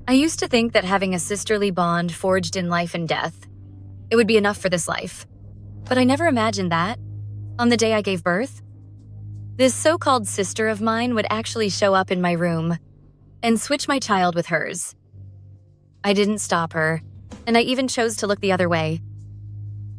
I used to think that having a sisterly bond forged in life and death, it would be enough for this life. But I never imagined that, on the day I gave birth, this so-called sister of mine would actually show up in my room and switch my child with hers. I didn't stop her, and I even chose to look the other way.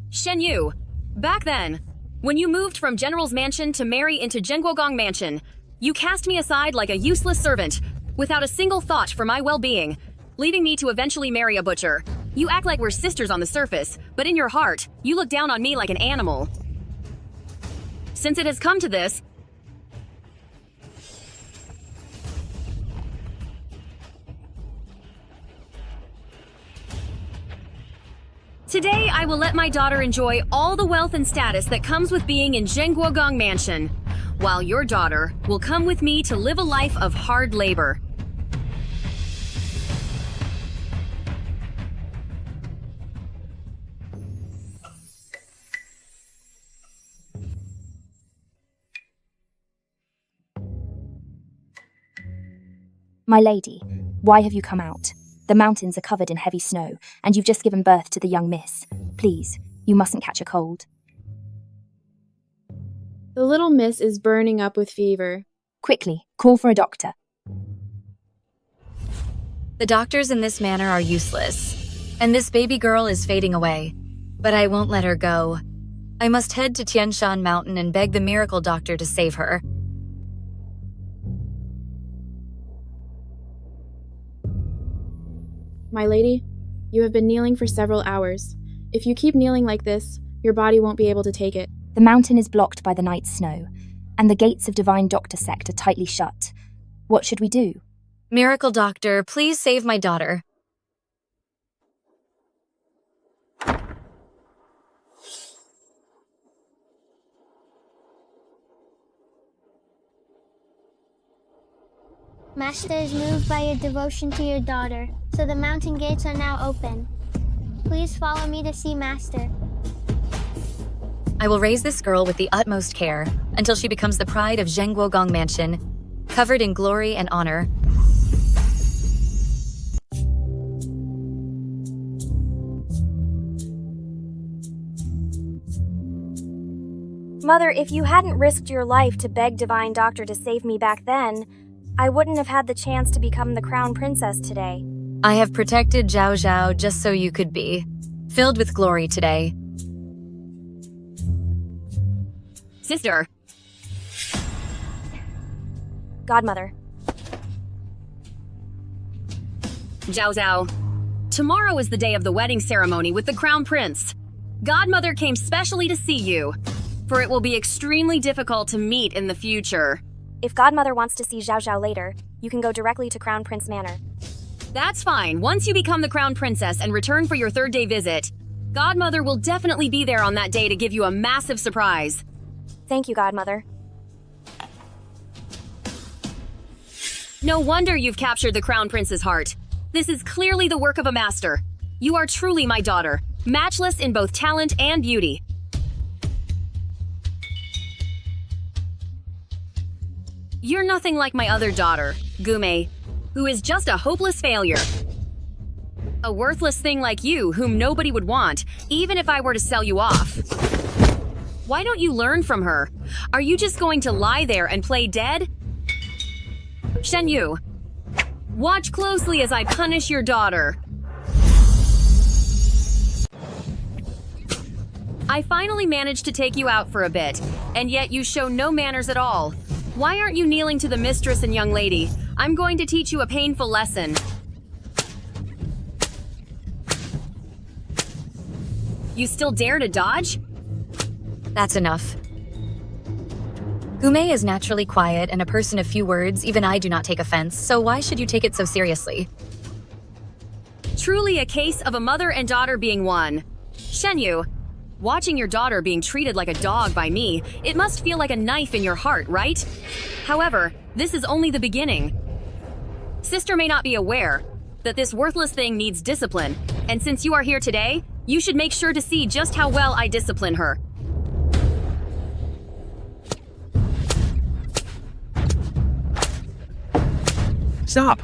Shen Yu, back then, when you moved from General's Mansion to marry into Zhenguogong Mansion, you cast me aside like a useless servant, without a single thought for my well-being, leaving me to eventually marry a butcher. You act like we're sisters on the surface, but in your heart, you look down on me like an animal. Since it has come to this, today I will let my daughter enjoy all the wealth and status that comes with being in Zhenguogong Mansion, while your daughter will come with me to live a life of hard labor. My lady, why have you come out? The mountains are covered in heavy snow, and you've just given birth to the young miss. Please, you mustn't catch a cold. The little miss is burning up with fever. Quickly, call for a doctor. The doctors in this manor are useless, and this baby girl is fading away. But I won't let her go. I must head to Tianshan Mountain and beg the miracle doctor to save her. My lady, you have been kneeling for several hours. If you keep kneeling like this, your body won't be able to take it. The mountain is blocked by the night snow, and the gates of Divine Doctor Sect are tightly shut. What should we do? Miracle doctor, please save my daughter. Master is moved by your devotion to your daughter, so the mountain gates are now open. Please follow me to see Master. I will raise this girl with the utmost care until she becomes the pride of Zhenguogong Mansion, covered in glory and honor. Mother, if you hadn't risked your life to beg Divine Doctor to save me back then, I wouldn't have had the chance to become the Crown Princess today. I have protected Zhaozhao just so you could be filled with glory today. sister. Godmother. Zhaozhao, tomorrow is the day of the wedding ceremony with the Crown Prince. Godmother came specially to see you, for it will be extremely difficult to meet in the future. If Godmother wants to see Zhaozhao later, you can go directly to Crown Prince Manor. That's fine. Once you become the Crown Princess and return for your third day visit, Godmother will definitely be there on that day to give you a massive surprise. Thank you, Godmother. No wonder you've captured the Crown Prince's heart. This is clearly the work of a master. You are truly my daughter, matchless in both talent and beauty. You're nothing like my other daughter, Goumei, who is just a hopeless failure. A worthless thing like you whom nobody would want, even if I were to sell you off. Why don't you learn from her? Are you just going to lie there and play dead? Shen Yu, watch closely as I punish your daughter. I finally managed to take you out for a bit, and yet you show no manners at all. Why aren't you kneeling to the mistress and young lady? I'm going to teach you a painful lesson. You still dare to dodge? That's enough. Goumei is naturally quiet and a person of few words. Even I do not take offense, so why should you take it so seriously? Truly a case of a mother and daughter being one. Shen Yu, watching your daughter being treated like a dog by me, it must feel like a knife in your heart, right? However, this is only the beginning. Sister may not be aware that this worthless thing needs discipline, and since you are here today, you should make sure to see just how well I discipline her. Stop!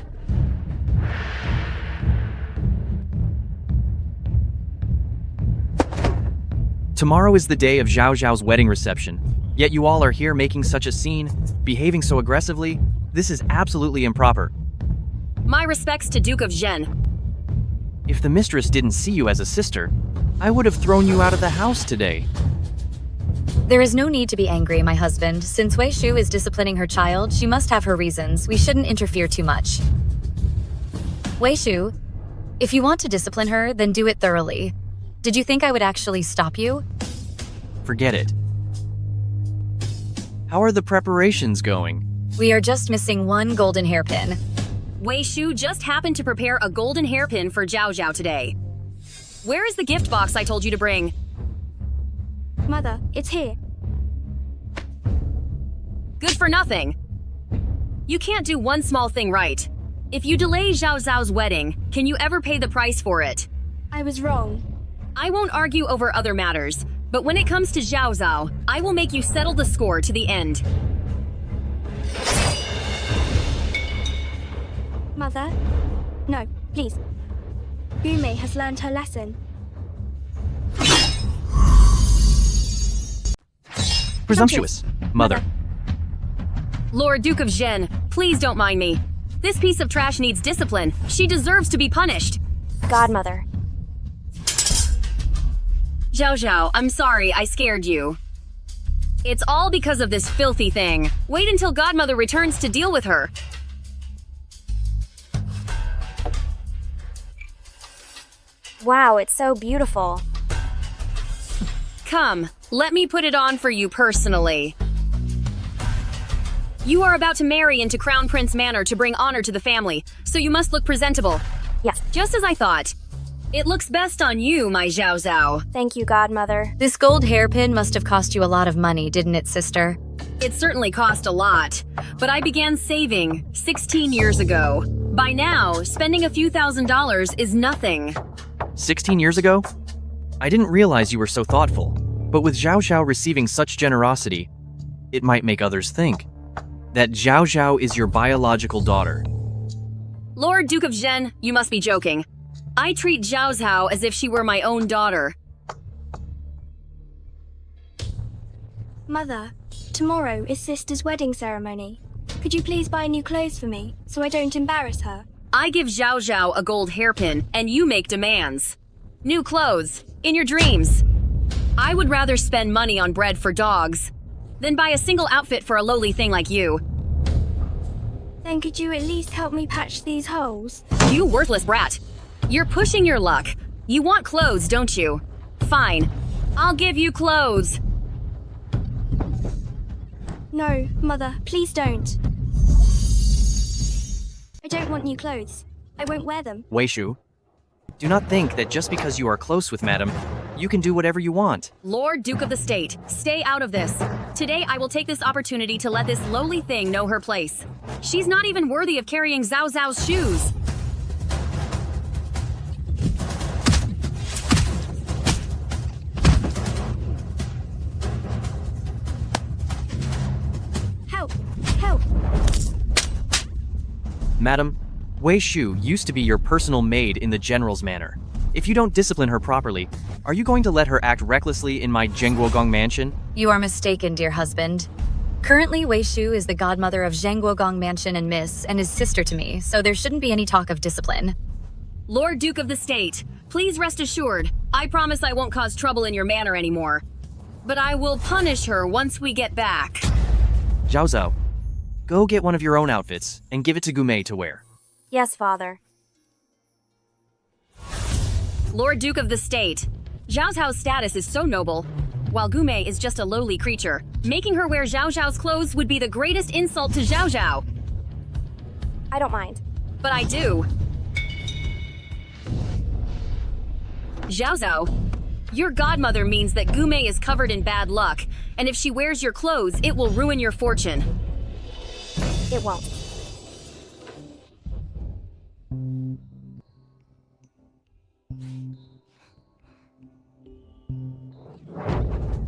Tomorrow is the day of Zhaozhao's wedding reception, yet you all are here making such a scene, behaving so aggressively. This is absolutely improper. My respects to Duke of Zhen. If the mistress didn't see you as a sister, I would have thrown you out of the house today. There is no need to be angry, my husband. Since Wei Shu is disciplining her child, she must have her reasons. We shouldn't interfere too much. Wei Shu, if you want to discipline her, then do it thoroughly. Did you think I would actually stop you? Forget it. How are the preparations going? We are just missing one golden hairpin. Wei Shu just happened to prepare a golden hairpin for Zhaozhao today. Where is the gift box I told you to bring? Mother, it's here. Good for nothing. You can't do one small thing right. If you delay Zhaozhao's wedding, can you ever pay the price for it? I was wrong. I won't argue over other matters, but when it comes to Zhaozhao, I will make you settle the score to the end. Mother? No, please. Goumei has learned her lesson. Presumptuous, mother. Lord Duke of Zhen, please don't mind me. This piece of trash needs discipline. She deserves to be punished. Godmother. Zhaozhao, I'm sorry I scared you. It's all because of this filthy thing. Wait until Godmother returns to deal with her. Wow, it's so beautiful. Come, let me put it on for you personally. You are about to marry into Crown Prince Manor to bring honor to the family, so you must look presentable. Yes. Just as I thought. It looks best on you, my Zhaozhao. Thank you, Godmother. This gold hairpin must have cost you a lot of money, didn't it, sister? It certainly cost a lot, but I began saving 16 years ago. By now, spending a few $1,000s is nothing. 16 years ago? I didn't realize you were so thoughtful, but with Zhaozhao receiving such generosity, it might make others think that Zhaozhao is your biological daughter. Lord Duke of Zhen, you must be joking. I treat Zhaozhao as if she were my own daughter. Mother, tomorrow is Sister's wedding ceremony. Could you please buy new clothes for me, so I don't embarrass her? I give Zhaozhao a gold hairpin, and you make demands. New clothes, in your dreams. I would rather spend money on bread for dogs than buy a single outfit for a lowly thing like you. Then could you at least help me patch these holes? You worthless brat. You're pushing your luck. You want clothes, don't you? Fine. I'll give you clothes. No, Mother, please don't. I don't want new clothes. I won't wear them. Wei Shu, do not think that just because you are close with Madam, you can do whatever you want. Lord Duke of the State, stay out of this. Today I will take this opportunity to let this lowly thing know her place. She's not even worthy of carrying Zhao Zhao's shoes. Help! Help! Madam, Wei Shu used to be your personal maid in the general's manor. If you don't discipline her properly, are you going to let her act recklessly in my Zhengguogong mansion? You are mistaken, dear husband. Currently, Wei Shu is the godmother of Zhengguogong Mansion and Miss, and is sister to me, so there shouldn't be any talk of discipline. Lord Duke of the State, please rest assured, I promise I won't cause trouble in your manor anymore. But I will punish her once we get back. Zhaozhao, go get one of your own outfits and give it to Goumei to wear. Yes, Father. Lord Duke of the State, Zhaozhao's status is so noble, while Goumei is just a lowly creature. Making her wear Zhaozhao's clothes would be the greatest insult to Zhaozhao. I don't mind. But I do. Zhaozhao, your godmother means that Goumei is covered in bad luck, and if she wears your clothes, it will ruin your fortune. It won't.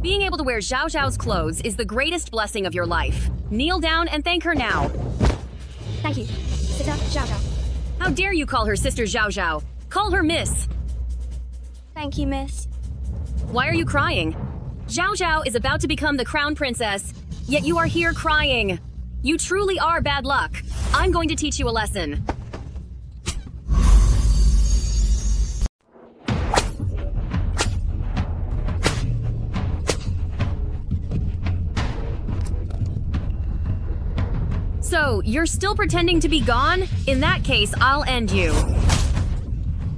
Being able to wear Zhaozhao's clothes is the greatest blessing of your life. Kneel down and thank her now. Thank you. Sit down, Zhaozhao. How dare you call her sister Zhaozhao? Call her Miss. Thank you, Miss. Why are you crying? Zhaozhao is about to become the crown princess, yet you are here crying. You truly are bad luck. I'm going to teach you a lesson. So, you're still pretending to be gone? In that case, I'll end you.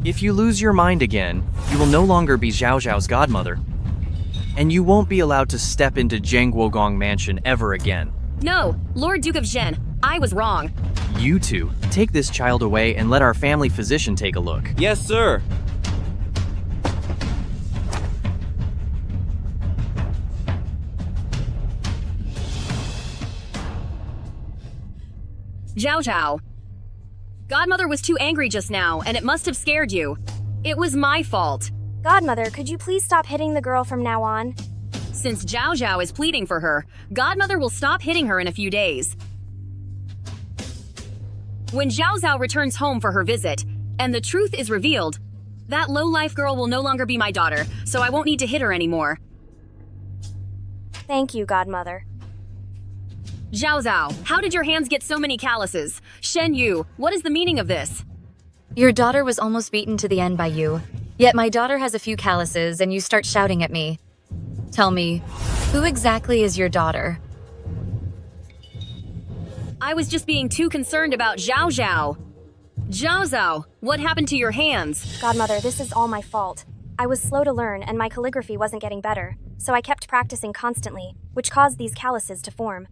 If you lose your mind again, you will no longer be Zhaozhao's godmother. And you won't be allowed to step into Zhengguogong Mansion ever again. No, Lord Duke of Zhen, I was wrong. You two, take this child away and let our family physician take a look. Yes, sir. Zhaozhao. Godmother was too angry just now, and it must have scared you. It was my fault. Godmother, could you please stop hitting the girl from now on? Since Zhaozhao is pleading for her, Godmother will stop hitting her in a few days. When Zhaozhao returns home for her visit, and the truth is revealed, that low-life girl will no longer be my daughter, so I won't need to hit her anymore. Thank you, Godmother. Zhaozhao, how did your hands get so many calluses? Shen Yu, what is the meaning of this? Your daughter was almost beaten to the end by you. Yet my daughter has a few calluses and you start shouting at me. Tell me, who exactly is your daughter? I was just being too concerned about Zhaozhao. Zhaozhao, what happened to your hands? Godmother, this is all my fault. I was slow to learn and my calligraphy wasn't getting better, so I kept practicing constantly, which caused these calluses to form.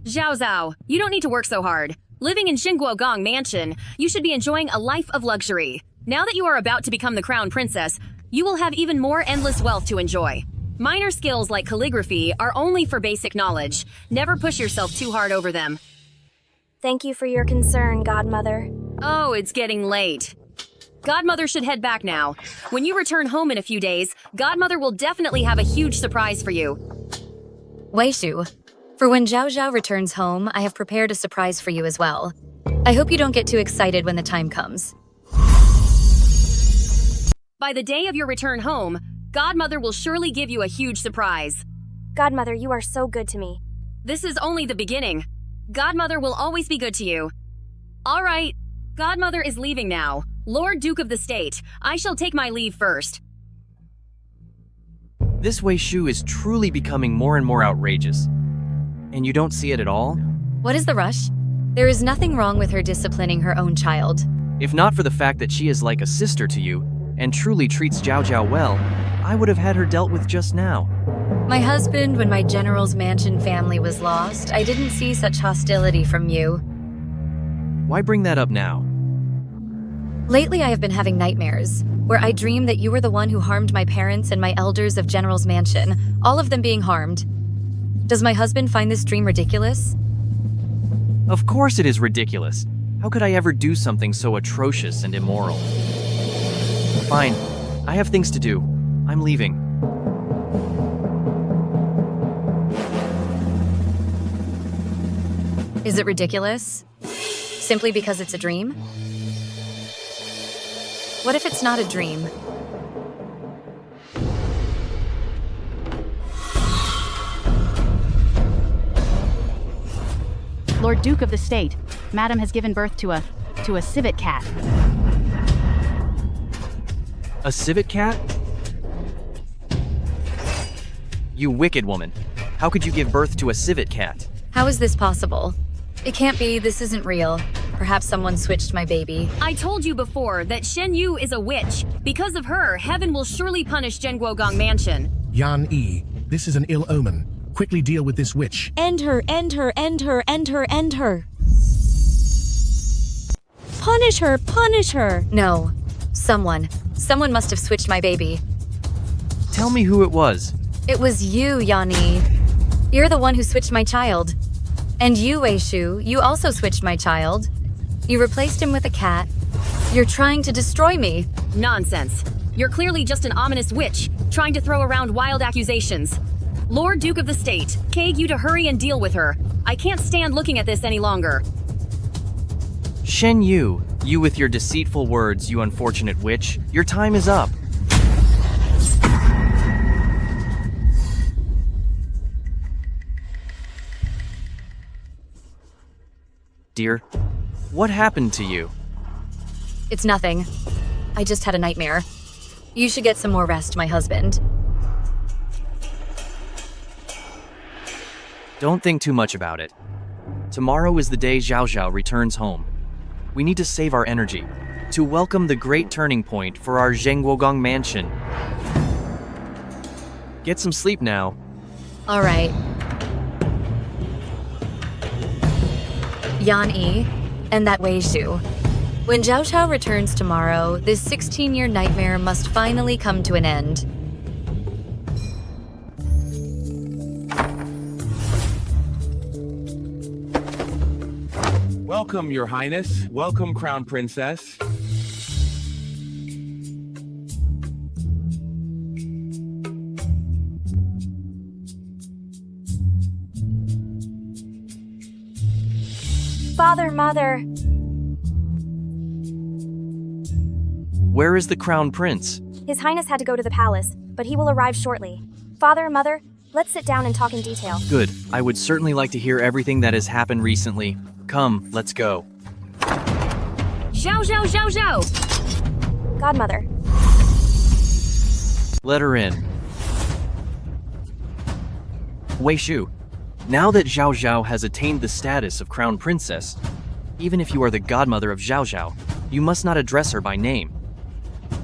Zhaozhao, you don't need to work so hard. Living in Zhengguogong Mansion, you should be enjoying a life of luxury. Now that you are about to become the crown princess, you will have even more endless wealth to enjoy. Minor skills like calligraphy are only for basic knowledge. Never push yourself too hard over them. Thank you for your concern, Godmother. Oh, it's getting late. Godmother should head back now. When you return home in a few days, Godmother will definitely have a huge surprise for you. Wei Shu, for when Zhaozhao returns home, I have prepared a surprise for you as well. I hope you don't get too excited when the time comes. By the day of your return home, Godmother will surely give you a huge surprise. Godmother, you are so good to me. This is only the beginning. Godmother will always be good to you. All right, Godmother is leaving now. Lord Duke of the State, I shall take my leave first. This Wei Shu is truly becoming more and more outrageous. And you don't see it at all? What is the rush? There is nothing wrong with her disciplining her own child. If not for the fact that she is like a sister to you, and truly treats Zhaozhao well, I would have had her dealt with just now. My husband, when my general's mansion family was lost, I didn't see such hostility from you. Why bring that up now? Lately, I have been having nightmares, where I dream that you were the one who harmed my parents and my elders of General's Mansion, all of them being harmed. Does my husband find this dream ridiculous? Of course it is ridiculous. How could I ever do something so atrocious and immoral? Fine. I have things to do. I'm leaving. Is it ridiculous? Simply because it's a dream? What if it's not a dream? Lord Duke of the State, Madam has given birth to a civet cat. A civet cat? You wicked woman. How could you give birth to a civet cat? How is this possible? It can't be, this isn't real. Perhaps someone switched my baby. I told you before that Shen Yu is a witch. Because of her, heaven will surely punish Zhengguogong Mansion. Yan Yi, this is an ill omen. Quickly deal with this witch. End her, end her, end her, end her, end her. Punish her, punish her. No. Someone must have switched my baby. Tell me who it was. It was you, Yanni. You're the one who switched my child. And you, Wei Shu, you also switched my child. You replaced him with a cat. You're trying to destroy me. Nonsense. You're clearly just an ominous witch, trying to throw around wild accusations. Lord Duke of the State, beg you to hurry and deal with her. I can't stand looking at this any longer. Shen Yu, you with your deceitful words, you unfortunate witch. Your time is up. dear. What happened to you? It's nothing. I just had a nightmare. You should get some more rest, my husband. Don't think too much about it. Tomorrow is the day Zhaozhao returns home. We need to save our energy to welcome the great turning point for our Zhenguogong mansion. Get some sleep now. All right. Yan Yi and that Wei Shu. When Zhaozhao returns tomorrow, this 16-year nightmare must finally come to an end. Welcome, Your Highness. Welcome, Crown Princess. Father, Mother. Where is the Crown Prince? His Highness had to go to the palace, but he will arrive shortly. Father, Mother, let's sit down and talk in detail. Good. I would certainly like to hear everything that has happened recently. Come, let's go. Zhao! Godmother. Let her in. Wei Shu, now that Zhaozhao has attained the status of Crown Princess, even if you are the godmother of Zhaozhao, you must not address her by name.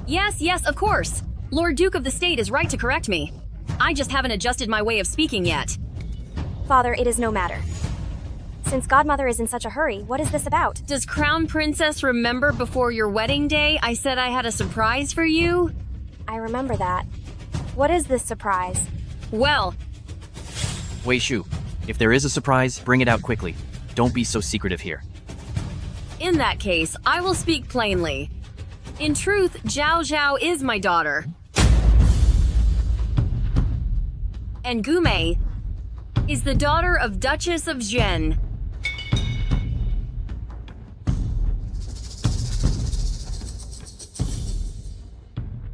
Yes, of course. Lord Duke of the State is right to correct me. I just haven't adjusted my way of speaking yet. Father, it is no matter. Since Godmother is in such a hurry, what is this about? Does Crown Princess remember before your wedding day I said I had a surprise for you? I remember that. What is this surprise? Well, Wei Shu, if there is a surprise, bring it out quickly. Don't be so secretive here. in that case, I will speak plainly. In truth, Zhaozhao is my daughter. And Goumei is the daughter of Duchess of Zhen.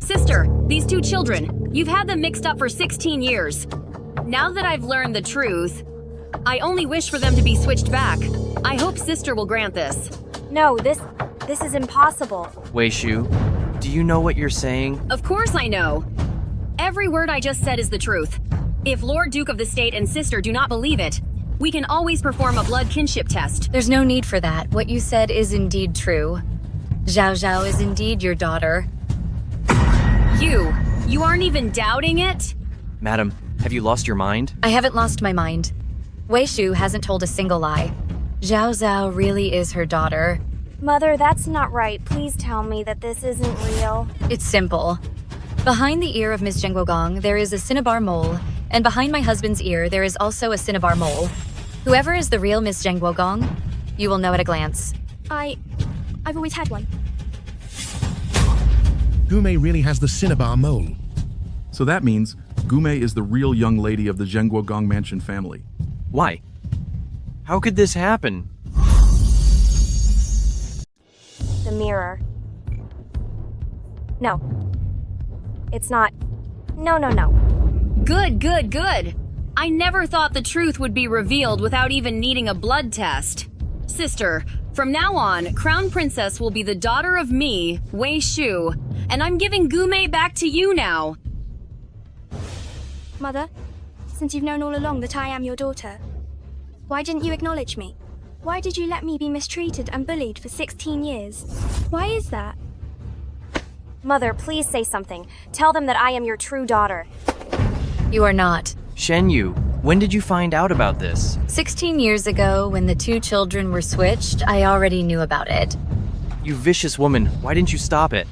Sister, these two children, you've had them mixed up for 16 years. Now that I've learned the truth, I only wish for them to be switched back. I hope Sister will grant this. No, this is impossible. Wei Shu, do you know what you're saying? Of course I know. Every word I just said is the truth. If Lord Duke of the State and Sister do not believe it, we can always perform a blood kinship test. There's no need for that. What you said is indeed true. Zhaozhao is indeed your daughter. You aren't even doubting it? Madam, have you lost your mind? I haven't lost my mind. Wei Shu hasn't told a single lie. Zhaozhao really is her daughter. Mother, that's not right. Please tell me that this isn't real. It's simple. Behind the ear of Miss Zhenguogong, there is a cinnabar mole, and behind my husband's ear, there is also a cinnabar mole. Whoever is the real Miss Zhenguogong, you will know at a glance. I've always had one. Goumei really has the cinnabar mole. So that means Goumei is the real young lady of the Zhenguogong mansion family. Why? How could this happen? The mirror. No. It's not. No. Good. I never thought the truth would be revealed without even needing a blood test. Sister, from now on, Crown Princess will be the daughter of me, Wei Shu, and I'm giving Goumei back to you now. Mother, since you've known all along that I am your daughter, why didn't you acknowledge me? Why did you let me be mistreated and bullied for 16 years? Why is that? Mother, please say something. Tell them that I am your true daughter. You are not. Shen Yu, when did you find out about this? 16 years ago, when the two children were switched, I already knew about it. You vicious woman, why didn't you stop it?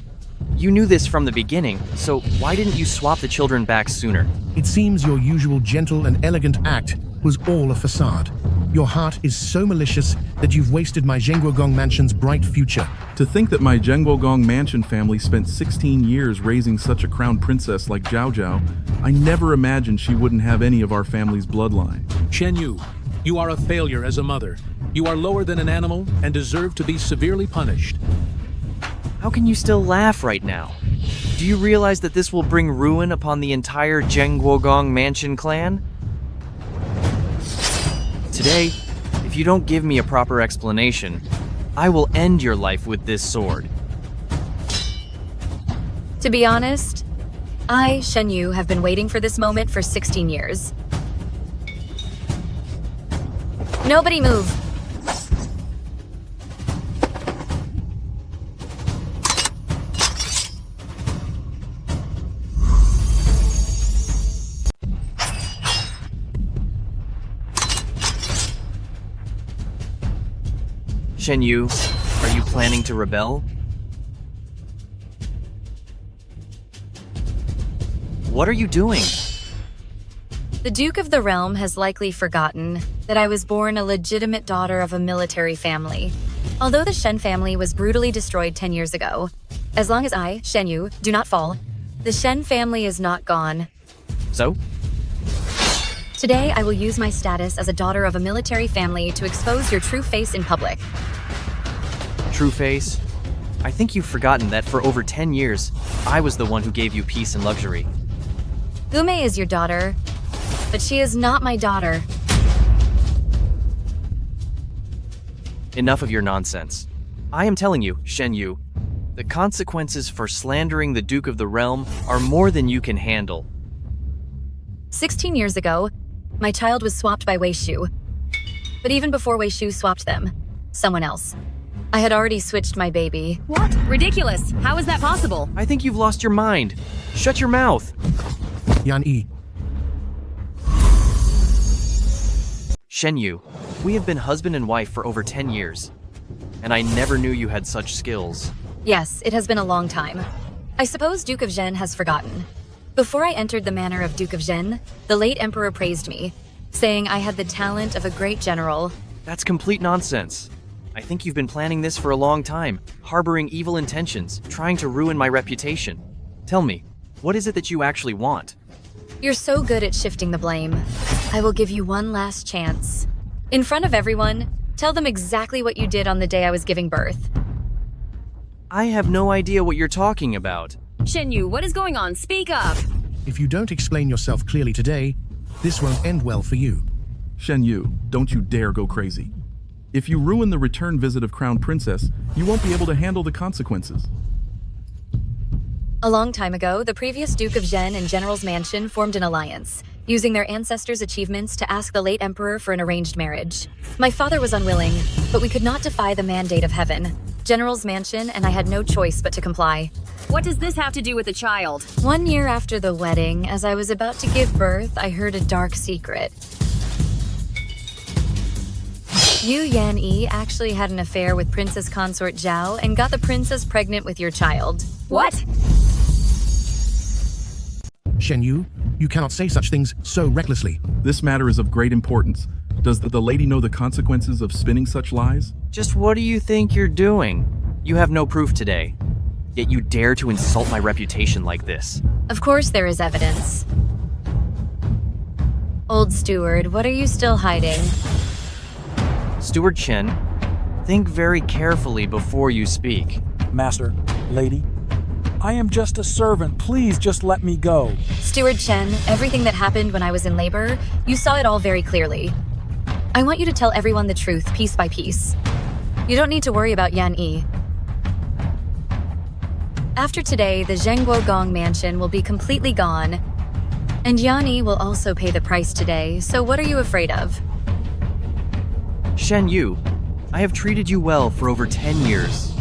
You knew this from the beginning, so why didn't you swap the children back sooner? It seems your usual gentle and elegant act was all a facade. Your heart is so malicious that you've wasted my Zhenguogong mansion's bright future. To think that my Zhenguogong mansion family spent 16 years raising such a crown princess like Zhaozhao, I never imagined she wouldn't have any of our family's bloodline. Shen Yu, you are a failure as a mother. You are lower than an animal and deserve to be severely punished. How can you still laugh right now? Do you realize that this will bring ruin upon the entire Zhenguogong mansion clan? Today, If you don't give me a proper explanation, I will end your life with this sword. To be honest, I, Shen Yu, have been waiting for this moment for 16 years. Nobody move. Shen Yu, are you planning to rebel? What are you doing? The Duke of the Realm has likely forgotten that I was born a legitimate daughter of a military family. Although the Shen family was brutally destroyed 10 years ago, as long as I, Shen Yu, do not fall, the Shen family is not gone. So? Today, I will use my status as a daughter of a military family to expose your true face in public. True face? I think you've forgotten that for over 10 years, I was the one who gave you peace and luxury. Goumei is your daughter, but she is not my daughter. Enough of your nonsense. I am telling you, Shen Yu, the consequences for slandering the Duke of the Realm are more than you can handle. 16 years ago, my child was swapped by Wei Shu. But even before Wei Shu swapped them, someone else. I had already switched my baby. What? Ridiculous. How is that possible? I think you've lost your mind. Shut your mouth. Yan Yi. Shen Yu, we have been husband and wife for over 10 years, and I never knew you had such skills. Yes, it has been a long time. I suppose Duke of Zhen has forgotten. Before I entered the manor of Duke of Zhen, the late emperor praised me, saying I had the talent of a great general. That's complete nonsense. I think you've been planning this for a long time, harboring evil intentions, trying to ruin my reputation. Tell me, what is it that you actually want? You're so good at shifting the blame. I will give you one last chance. In front of everyone, tell them exactly what you did on the day I was giving birth. I have no idea what you're talking about. Shen Yu, what is going on? Speak up! If you don't explain yourself clearly today, this won't end well for you. Shen Yu, don't you dare go crazy. If you ruin the return visit of Crown Princess, you won't be able to handle the consequences. A long time ago, the previous Duke of Zhen and General's Mansion formed an alliance, using their ancestors' achievements to ask the late emperor for an arranged marriage. My father was unwilling, but we could not defy the mandate of heaven. General's Mansion, and I had no choice but to comply. What does this have to do with the child? 1 year after the wedding, as I was about to give birth, I heard a dark secret. You, Yan Yi, actually had an affair with Princess Consort Zhao and got the princess pregnant with your child. What? Shen Yu, you cannot say such things so recklessly. This matter is of great importance. Does the lady know the consequences of spinning such lies? Just what do you think you're doing? You have no proof today. Yet you dare to insult my reputation like this. Of course there is evidence. Old steward, what are you still hiding? Steward Chen, think very carefully before you speak. Master, lady, I am just a servant. Please just let me go. Steward Chen, everything that happened when I was in labor, you saw it all very clearly. I want you to tell everyone the truth, piece by piece. You don't need to worry about Yan Yi. After today, the Zhenguogong mansion will be completely gone, and Yan Yi will also pay the price today, so what are you afraid of? Shen Yu, I have treated you well for over 10 years,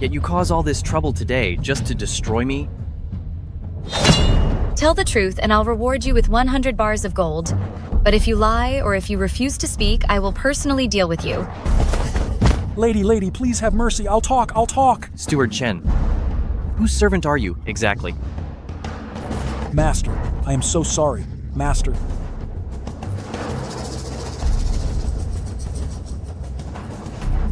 yet you cause all this trouble today just to destroy me? Tell the truth and I'll reward you with 100 bars of gold. But if you lie or if you refuse to speak, I will personally deal with you. Lady, please have mercy. I'll talk. Steward Chen, whose servant are you, exactly? Master, I am so sorry. Master.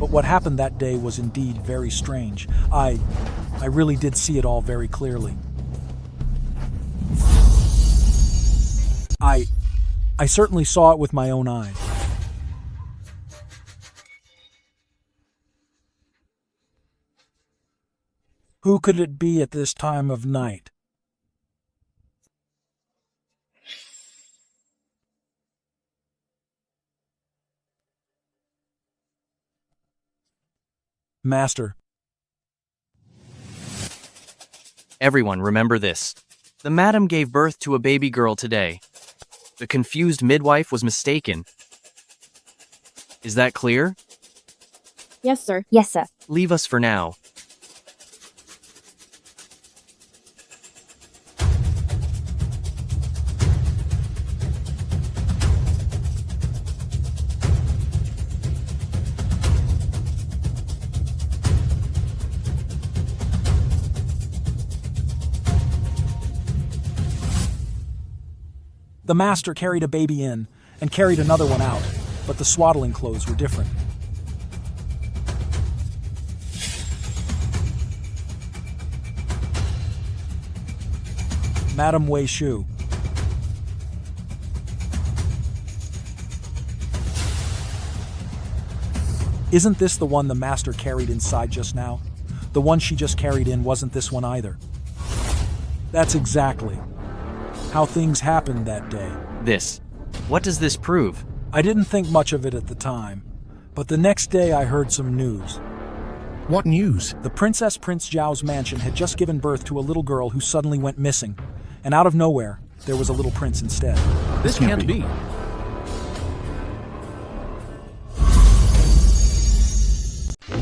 But what happened that day was indeed very strange. I really did see it all very clearly. I certainly saw it with my own eyes. Who could it be at this time of night? Master. Everyone, remember this. The madam gave birth to a baby girl today. The confused midwife was mistaken. Is that clear? Yes, sir. Yes, sir. Leave us for now. The master carried a baby in and carried another one out, but the swaddling clothes were different. Madam Wei Shu. Isn't this the one the master carried inside just now? The one she just carried in wasn't this one either. That's exactly how things happened that day. What does this prove? I didn't think much of it at the time, but the next day I heard some news. What news? The Princess Prince Zhao's mansion had just given birth to a little girl who suddenly went missing, and out of nowhere, there was a little prince instead. This can't be.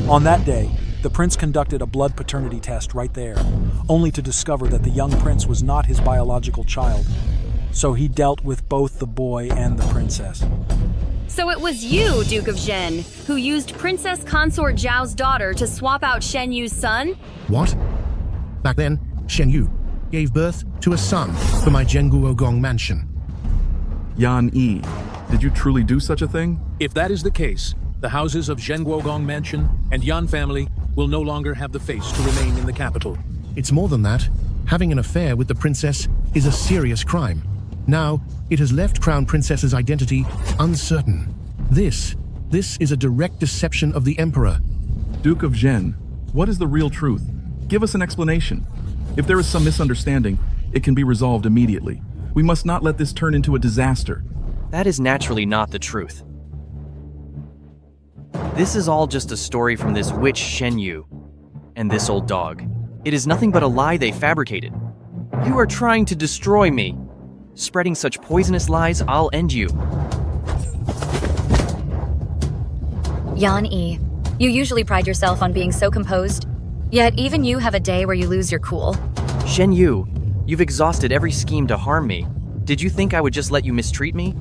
On that day, the prince conducted a blood paternity test right there, only to discover that the young prince was not his biological child. So he dealt with both the boy and the princess. So it was you, Duke of Zhen, who used Princess Consort Zhao's daughter to swap out Shen Yu's son? What? Back then, Shen Yu gave birth to a son for my Zhenguogong mansion. Yan Yi, did you truly do such a thing? If that is the case, the houses of Zhenguogong Mansion and Yan family will no longer have the face to remain in the capital. It's more than that. Having an affair with the princess is a serious crime. Now, it has left Crown Princess's identity uncertain. This is a direct deception of the Emperor. Duke of Zhen, what is the real truth? Give us an explanation. If there is some misunderstanding, it can be resolved immediately. We must not let this turn into a disaster. That is naturally not the truth. This is all just a story from this witch Shen Yu and this old dog. It is nothing but a lie they fabricated. You are trying to destroy me. Spreading such poisonous lies, I'll end you. Yan Yi, you usually pride yourself on being so composed, yet even you have a day where you lose your cool. Shen Yu, you've exhausted every scheme to harm me. Did you think I would just let you mistreat me?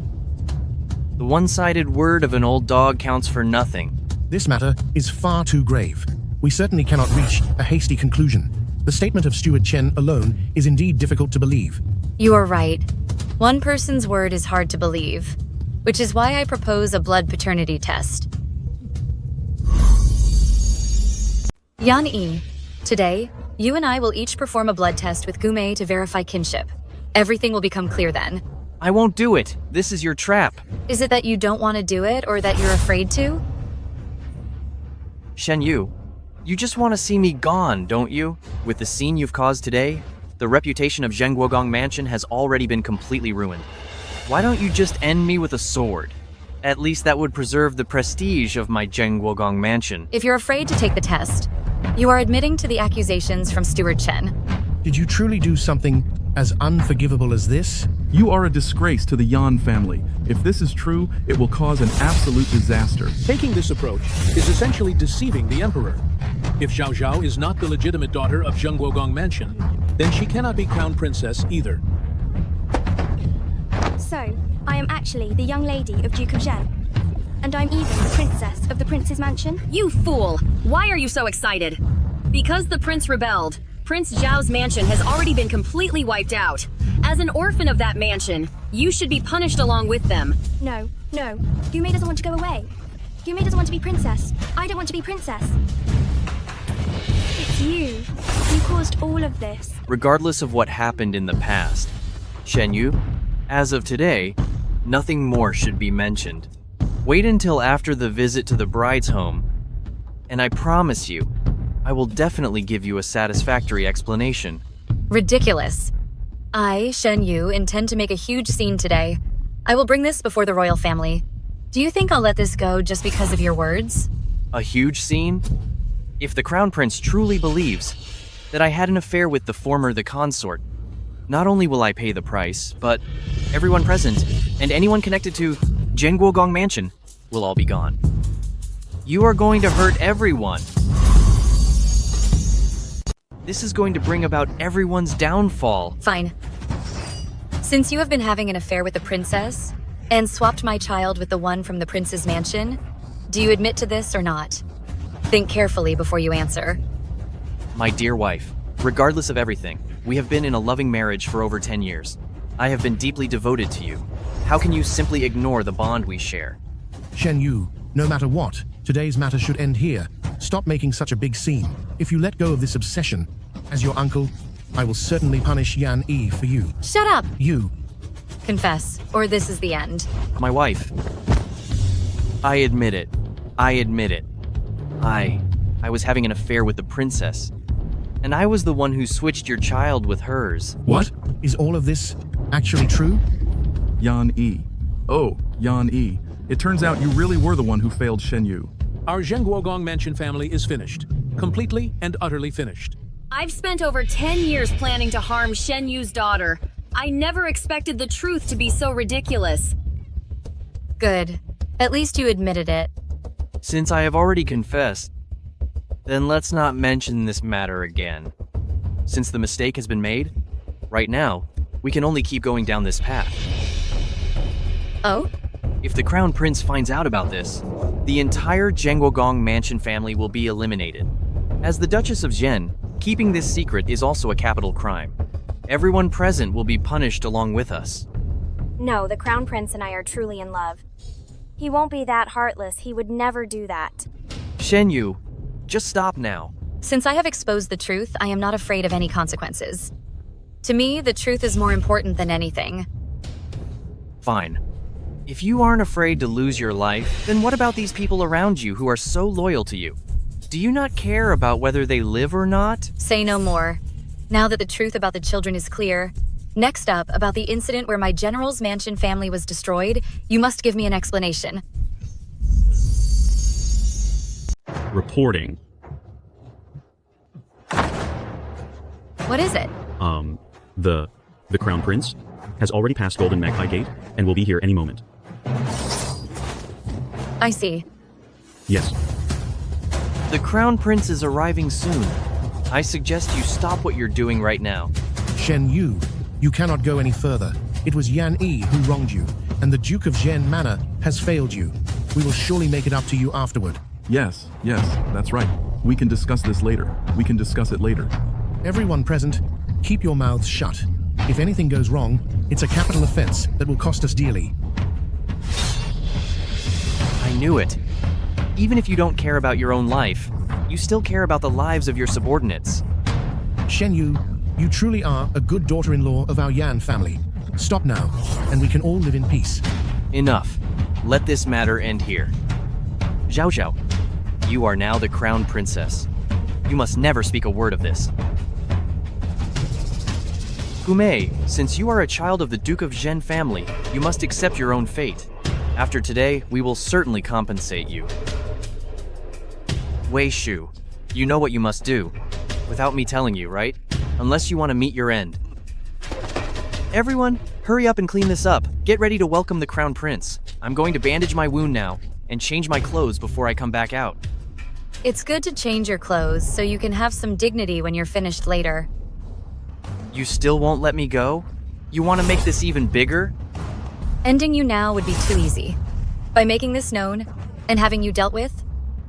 The one-sided word of an old dog counts for nothing. This matter is far too grave. We certainly cannot reach a hasty conclusion. The statement of Steward Chen alone is indeed difficult to believe. You are right. One person's word is hard to believe, which is why I propose a blood paternity test. Yan Yi, today, you and I will each perform a blood test with Goumei to verify kinship. Everything will become clear then. I won't do it. This is your trap. Is it that you don't want to do it or that you're afraid to? Shen Yu, you just want to see me gone, don't you? With the scene you've caused today, the reputation of Zhenguogong Mansion has already been completely ruined. Why don't you just end me with a sword? At least that would preserve the prestige of my Zhenguogong Mansion. If you're afraid to take the test, you are admitting to the accusations from Steward Chen. Did you truly do something as unforgivable as this? You are a disgrace to the Yan family. If this is true, it will cause an absolute disaster. Taking this approach is essentially deceiving the Emperor. If Zhaozhao is not the legitimate daughter of Zhenguogong Mansion, then she cannot be Crown Princess either. So, I am actually the young lady of Duke of Zhen. And I'm even the princess of the prince's mansion? You fool! Why are you so excited? Because the prince rebelled, Prince Zhao's mansion has already been completely wiped out. As an orphan of that mansion, you should be punished along with them. No. Goumei doesn't want to go away. Goumei doesn't want to be princess. I don't want to be princess. It's you. You caused all of this. Regardless of what happened in the past, Shen Yu, as of today, nothing more should be mentioned. Wait until after the visit to the bride's home, and I promise you, I will definitely give you a satisfactory explanation. Ridiculous. I, Shen Yu, intend to make a huge scene today. I will bring this before the royal family. Do you think I'll let this go just because of your words? A huge scene? If the Crown Prince truly believes that I had an affair with the consort, not only will I pay the price, but everyone present and anyone connected to Zhenguogong Mansion will all be gone. You are going to hurt everyone. This is going to bring about everyone's downfall. Fine. Since you have been having an affair with the princess and swapped my child with the one from the prince's mansion, do you admit to this or not? Think carefully before you answer. My dear wife, regardless of everything, we have been in a loving marriage for over 10 years. I have been deeply devoted to you. How can you simply ignore the bond we share? Shen Yu, no matter what, today's matter should end here. Stop making such a big scene. If you let go of this obsession, as your uncle, I will certainly punish Yan Yi for you. Shut up! You. Confess, or this is the end. My wife. I admit it. I was having an affair with the princess, and I was the one who switched your child with hers. What? Is all of this actually true? Yan Yi. Oh, Yan Yi. It turns out you really were the one who failed Shen Yu. Our Zhenguogong Mansion family is finished. Completely and utterly finished. I've spent over 10 years planning to harm Shen Yu's daughter. I never expected the truth to be so ridiculous. Good. At least you admitted it. Since I have already confessed, then let's not mention this matter again. Since the mistake has been made, right now, we can only keep going down this path. Oh? If the Crown Prince finds out about this, the entire Zhenguogong Mansion family will be eliminated. As the Duchess of Zhen, keeping this secret is also a capital crime. Everyone present will be punished along with us. No, the Crown Prince and I are truly in love. He won't be that heartless. He would never do that. Shen Yu, just stop now. Since I have exposed the truth, I am not afraid of any consequences. To me, the truth is more important than anything. Fine. If you aren't afraid to lose your life, then what about these people around you who are so loyal to you? Do you not care about whether they live or not? Say no more. Now that the truth about the children is clear, next up, about the incident where my general's mansion family was destroyed, you must give me an explanation. Reporting. What is it? The Crown Prince has already passed Golden Magpie Gate and will be here any moment. I see. Yes. The Crown Prince is arriving soon. I suggest you stop what you're doing right now. Shen Yu, you cannot go any further. It was Yan Yi who wronged you, and the Duke of Zhen Manor has failed you. We will surely make it up to you afterward. Yes, that's right. We can discuss this later. We can discuss it later. Everyone present, keep your mouths shut. If anything goes wrong, it's a capital offense that will cost us dearly. I knew it. Even if you don't care about your own life, you still care about the lives of your subordinates. Shen Yu, you truly are a good daughter-in-law of our Yan family. Stop now, and we can all live in peace. Enough. Let this matter end here. Zhaozhao, you are now the Crown Princess. You must never speak a word of this. Goumei, since you are a child of the Duke of Zhen family, you must accept your own fate. After today, we will certainly compensate you. Wei Shu, you know what you must do. Without me telling you, right? Unless you want to meet your end. Everyone, hurry up and clean this up. Get ready to welcome the Crown Prince. I'm going to bandage my wound now and change my clothes before I come back out. It's good to change your clothes so you can have some dignity when you're finished later. You still won't let me go? You want to make this even bigger? Ending you now would be too easy. By making this known and having you dealt with,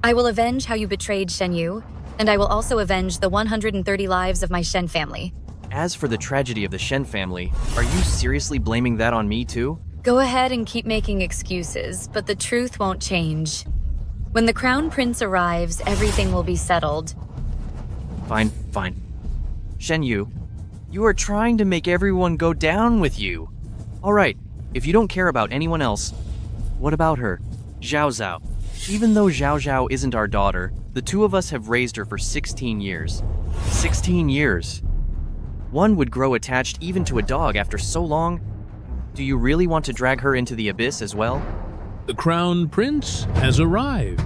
I will avenge how you betrayed Shen Yu, and I will also avenge the 130 lives of my Shen family. As for the tragedy of the Shen family, are you seriously blaming that on me too? Go ahead and keep making excuses, but the truth won't change. When the Crown Prince arrives, everything will be settled. Fine. Shen Yu, you are trying to make everyone go down with you. All right, if you don't care about anyone else, what about her, Zhaozhao? Even though Zhaozhao isn't our daughter, the two of us have raised her for 16 years. 16 years. One would grow attached even to a dog after so long. Do you really want to drag her into the abyss as well? The Crown Prince has arrived.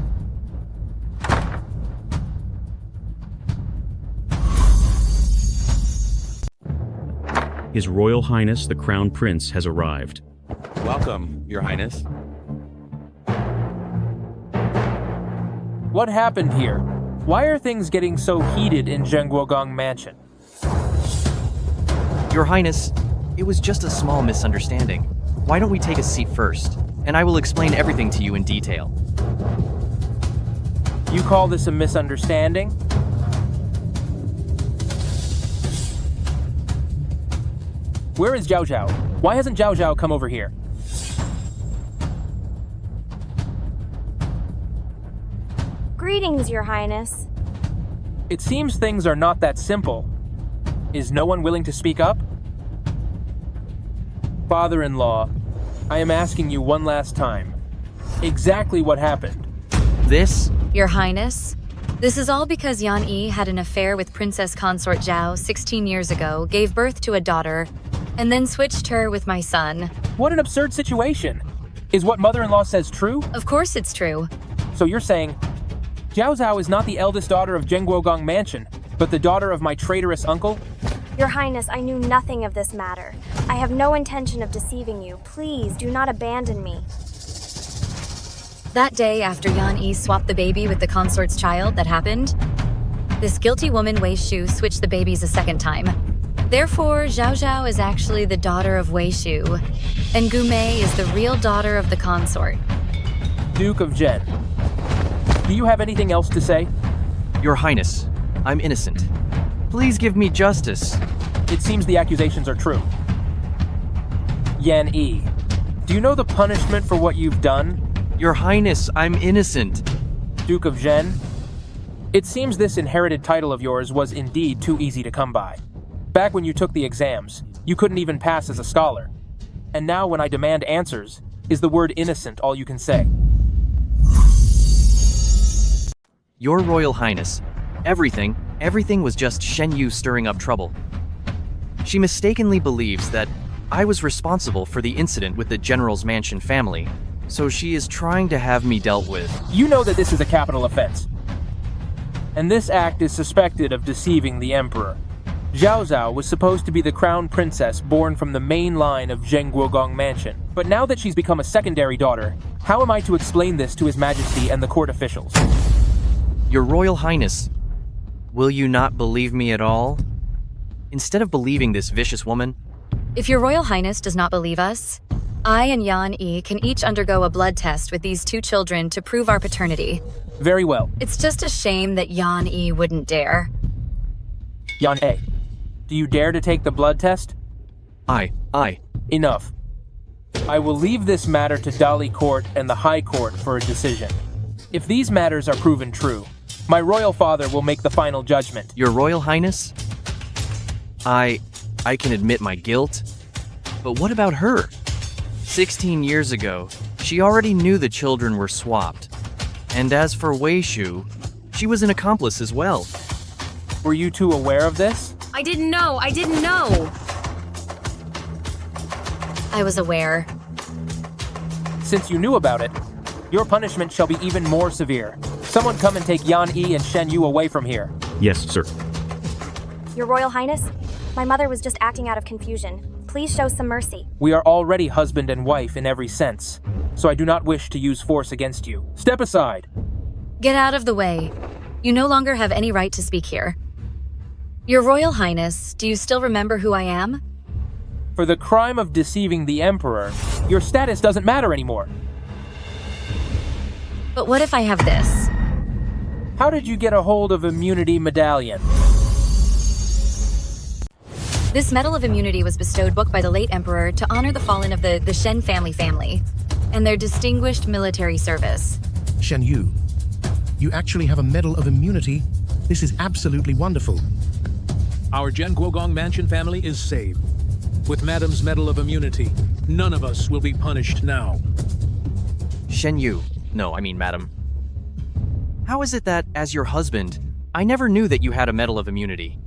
His Royal Highness the Crown Prince has arrived. Welcome, Your Highness. What happened here? Why are things getting so heated in Zhenguogong Mansion? Your Highness, it was just a small misunderstanding. Why don't we take a seat first, and I will explain everything to you in detail. You call this a misunderstanding? Where is Zhaozhao? Why hasn't Zhaozhao come over here? Greetings, Your Highness. It seems things are not that simple. Is no one willing to speak up? Father-in-law, I am asking you one last time. Exactly what happened? This? Your Highness, this is all because Yan Yi had an affair with Princess Consort Zhao 16 years ago, gave birth to a daughter, and then switched her with my son. What an absurd situation! Is what mother-in-law says true? Of course it's true. So you're saying Zhaozhao is not the eldest daughter of Zhenguogong Mansion, but the daughter of my traitorous uncle? Your Highness, I knew nothing of this matter. I have no intention of deceiving you. Please, do not abandon me. That day after Yan Yi swapped the baby with the consort's child that happened, this guilty woman Wei Shu switched the babies a second time. Therefore, Zhaozhao is actually the daughter of Wei Shu, and Goumei is the real daughter of the consort. Duke of Zhen. Do you have anything else to say? Your Highness, I'm innocent. Please give me justice. It seems the accusations are true. Yan Yi, do you know the punishment for what you've done? Your Highness, I'm innocent. Duke of Zhen, it seems this inherited title of yours was indeed too easy to come by. Back when you took the exams, you couldn't even pass as a scholar. And now when I demand answers, is the word innocent all you can say? Your Royal Highness, everything was just Shen Yu stirring up trouble. She mistakenly believes that I was responsible for the incident with the General's Mansion family, so she is trying to have me dealt with. You know that this is a capital offense. And this act is suspected of deceiving the Emperor. Zhaozhao was supposed to be the crown princess born from the main line of Zhenguogong Mansion. But now that she's become a secondary daughter, how am I to explain this to His Majesty and the court officials? Your Royal Highness, will you not believe me at all? Instead of believing this vicious woman? If your Royal Highness does not believe us, I and Yan Yi can each undergo a blood test with these two children to prove our paternity. Very well. It's just a shame that Yan Yi wouldn't dare. Yan A, do you dare to take the blood test? I. Enough. I will leave this matter to Dali Court and the High Court for a decision. If these matters are proven true, my royal father will make the final judgment. Your Royal Highness? I can admit my guilt, but what about her? 16 years ago, she already knew the children were swapped. And as for Wei Shu, she was an accomplice as well. Were you two aware of this? I didn't know. I was aware. Since you knew about it, your punishment shall be even more severe. Someone come and take Yan Yi and Shen Yu away from here. Yes, sir. Your Royal Highness, my mother was just acting out of confusion. Please show some mercy. We are already husband and wife in every sense, so I do not wish to use force against you. Step aside. Get out of the way. You no longer have any right to speak here. Your Royal Highness, do you still remember who I am? For the crime of deceiving the Emperor, your status doesn't matter anymore. But what if I have this? How did you get a hold of immunity medallion? This Medal of Immunity was bestowed by the late Emperor to honor the fallen of the Shen family and their distinguished military service. Shen Yu, you actually have a Medal of Immunity? This is absolutely wonderful. Our Zhenguogong Mansion family is saved. With Madame's Medal of Immunity, none of us will be punished now. Shen Yu. No, I mean Madam. How is it that, as your husband, I never knew that you had a Medal of Immunity?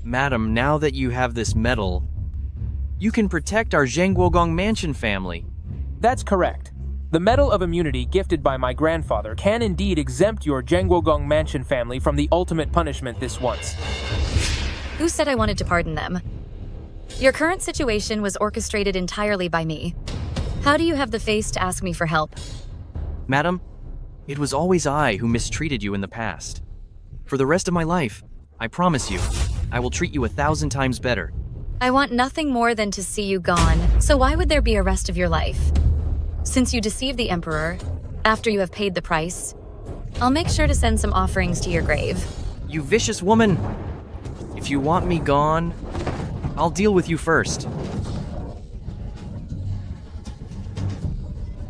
Madam, now that you have this medal, you can protect our Zhenguogong Mansion family. That's correct. The Medal of Immunity gifted by my grandfather can indeed exempt your Zhenguogong Mansion family from the ultimate punishment this once. Who said I wanted to pardon them? Your current situation was orchestrated entirely by me. How do you have the face to ask me for help? Madam, it was always I who mistreated you in the past. For the rest of my life, I promise you, I will treat you 1,000 times better. I want nothing more than to see you gone, so why would there be a rest of your life? Since you deceived the Emperor, after you have paid the price, I'll make sure to send some offerings to your grave. You vicious woman! If you want me gone, I'll deal with you first.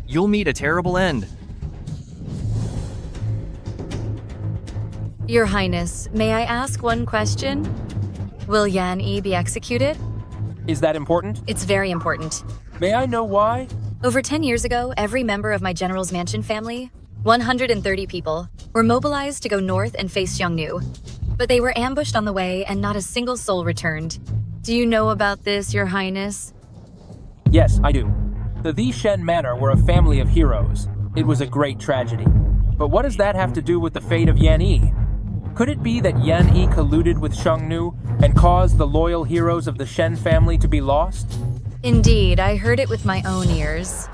You'll meet a terrible end. Your Highness, may I ask one question? Will Yan Yi be executed? Is that important? It's very important. May I know why? Over 10 years ago, every member of my general's mansion family, 130 people, were mobilized to go north and face Xiongnu. But they were ambushed on the way and not a single soul returned. Do you know about this, Your Highness? Yes, I do. The Shen Manor were a family of heroes. It was a great tragedy. But what does that have to do with the fate of Yan Yi? Could it be that Yan Yi colluded with Xiongnu and caused the loyal heroes of the Shen family to be lost? Indeed, I heard it with my own ears.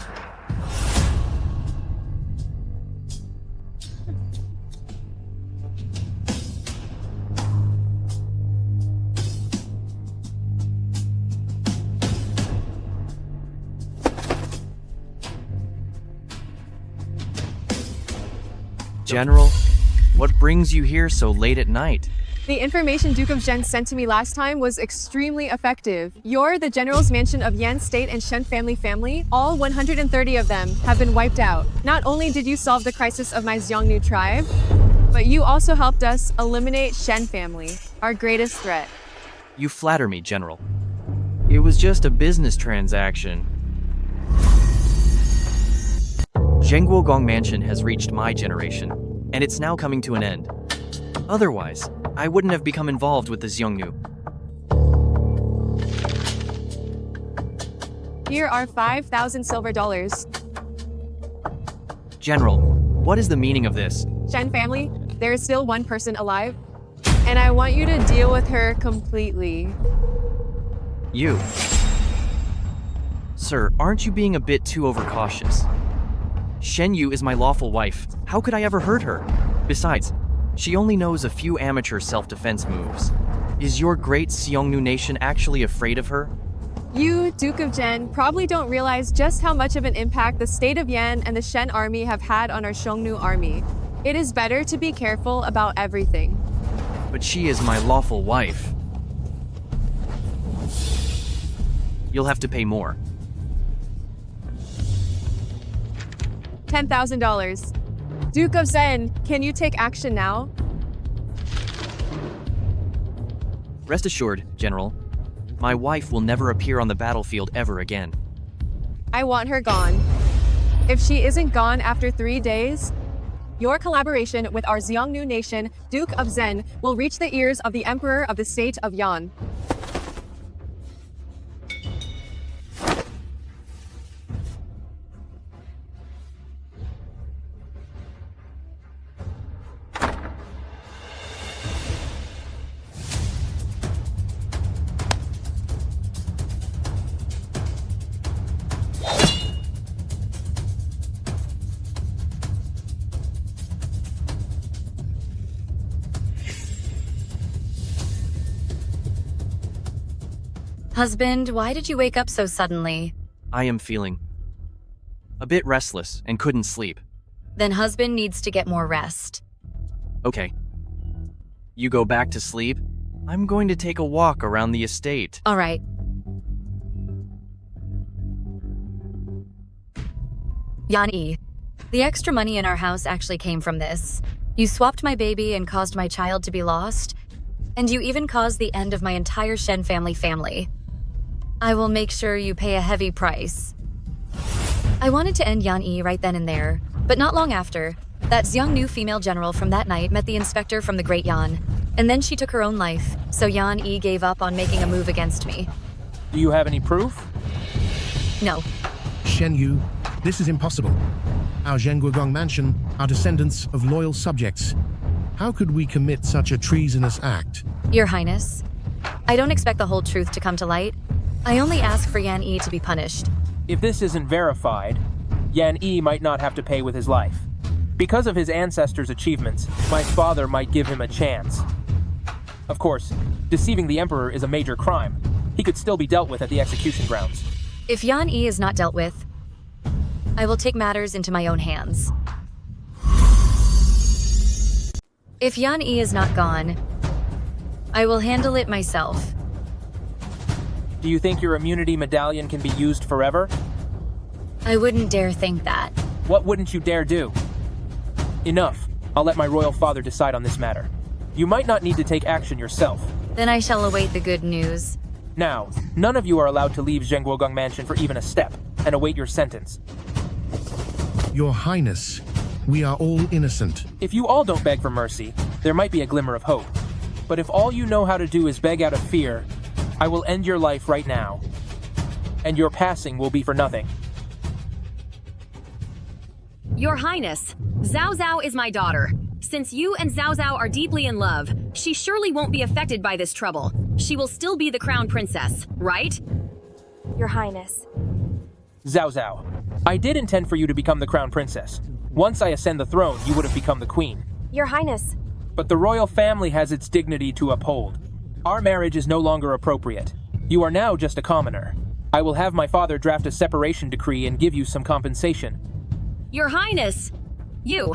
General, what brings you here so late at night? The information Duke of Zhen sent to me last time was extremely effective. You're the general's mansion of Yan State and Shen family. All 130 of them have been wiped out. Not only did you solve the crisis of my Xiongnu tribe, but you also helped us eliminate Shen family, our greatest threat. You flatter me, General. It was just a business transaction. Zhengguogong Mansion has reached my generation, and it's now coming to an end. Otherwise, I wouldn't have become involved with the Xiongnu. Here are 5,000 silver dollars. General, what is the meaning of this? Shen family, there is still one person alive, and I want you to deal with her completely. You. Sir, aren't you being a bit too overcautious? Shen Yu is my lawful wife. How could I ever hurt her? Besides, she only knows a few amateur self-defense moves. Is your great Xiongnu nation actually afraid of her? You, Duke of Zhen, probably don't realize just how much of an impact the state of Yan and the Shen army have had on our Xiongnu army. It is better to be careful about everything. But she is my lawful wife. You'll have to pay more. $10,000. Duke of Zhen, can you take action now? Rest assured, General, my wife will never appear on the battlefield ever again. I want her gone. If she isn't gone after 3 days, your collaboration with our Xiongnu nation, Duke of Zhen, will reach the ears of the Emperor of the State of Yan. Husband, why did you wake up so suddenly? I am feeling a bit restless and couldn't sleep. Then husband needs to get more rest. Okay. You go back to sleep. I'm going to take a walk around the estate. All right. Yan Yi, the extra money in our house actually came from this. You swapped my baby and caused my child to be lost, and you even caused the end of my entire Shen family. I will make sure you pay a heavy price. I wanted to end Yan Yi right then and there, but not long after, that Xiongnu female general from that night met the inspector from the Great Yan, and then she took her own life, so Yan Yi gave up on making a move against me. Do you have any proof? No. Shen Yu, this is impossible. Our Zhengguogong Mansion are descendants of loyal subjects. How could we commit such a treasonous act? Your Highness, I don't expect the whole truth to come to light. I only ask for Yan Yi to be punished. If this isn't verified, Yan Yi might not have to pay with his life. Because of his ancestors' achievements, my father might give him a chance. Of course, deceiving the Emperor is a major crime. He could still be dealt with at the execution grounds. If Yan Yi is not dealt with, I will take matters into my own hands. If Yan Yi is not gone, I will handle it myself. Do you think your immunity medallion can be used forever? I wouldn't dare think that. What wouldn't you dare do? Enough. I'll let my royal father decide on this matter. You might not need to take action yourself. Then I shall await the good news. Now, none of you are allowed to leave Zhenguogong Mansion for even a step, and await your sentence. Your Highness, we are all innocent. If you all don't beg for mercy, there might be a glimmer of hope. But if all you know how to do is beg out of fear, I will end your life right now. And your passing will be for nothing. Your Highness, Zhaozhao is my daughter. Since you and Zhaozhao are deeply in love, she surely won't be affected by this trouble. She will still be the crown princess, right? Your Highness. Zhaozhao, I did intend for you to become the crown princess. Once I ascend the throne, you would have become the queen. Your Highness. But the royal family has its dignity to uphold. Our marriage is no longer appropriate. You are now just a commoner. I will have my father draft a separation decree and give you some compensation. Your Highness! You!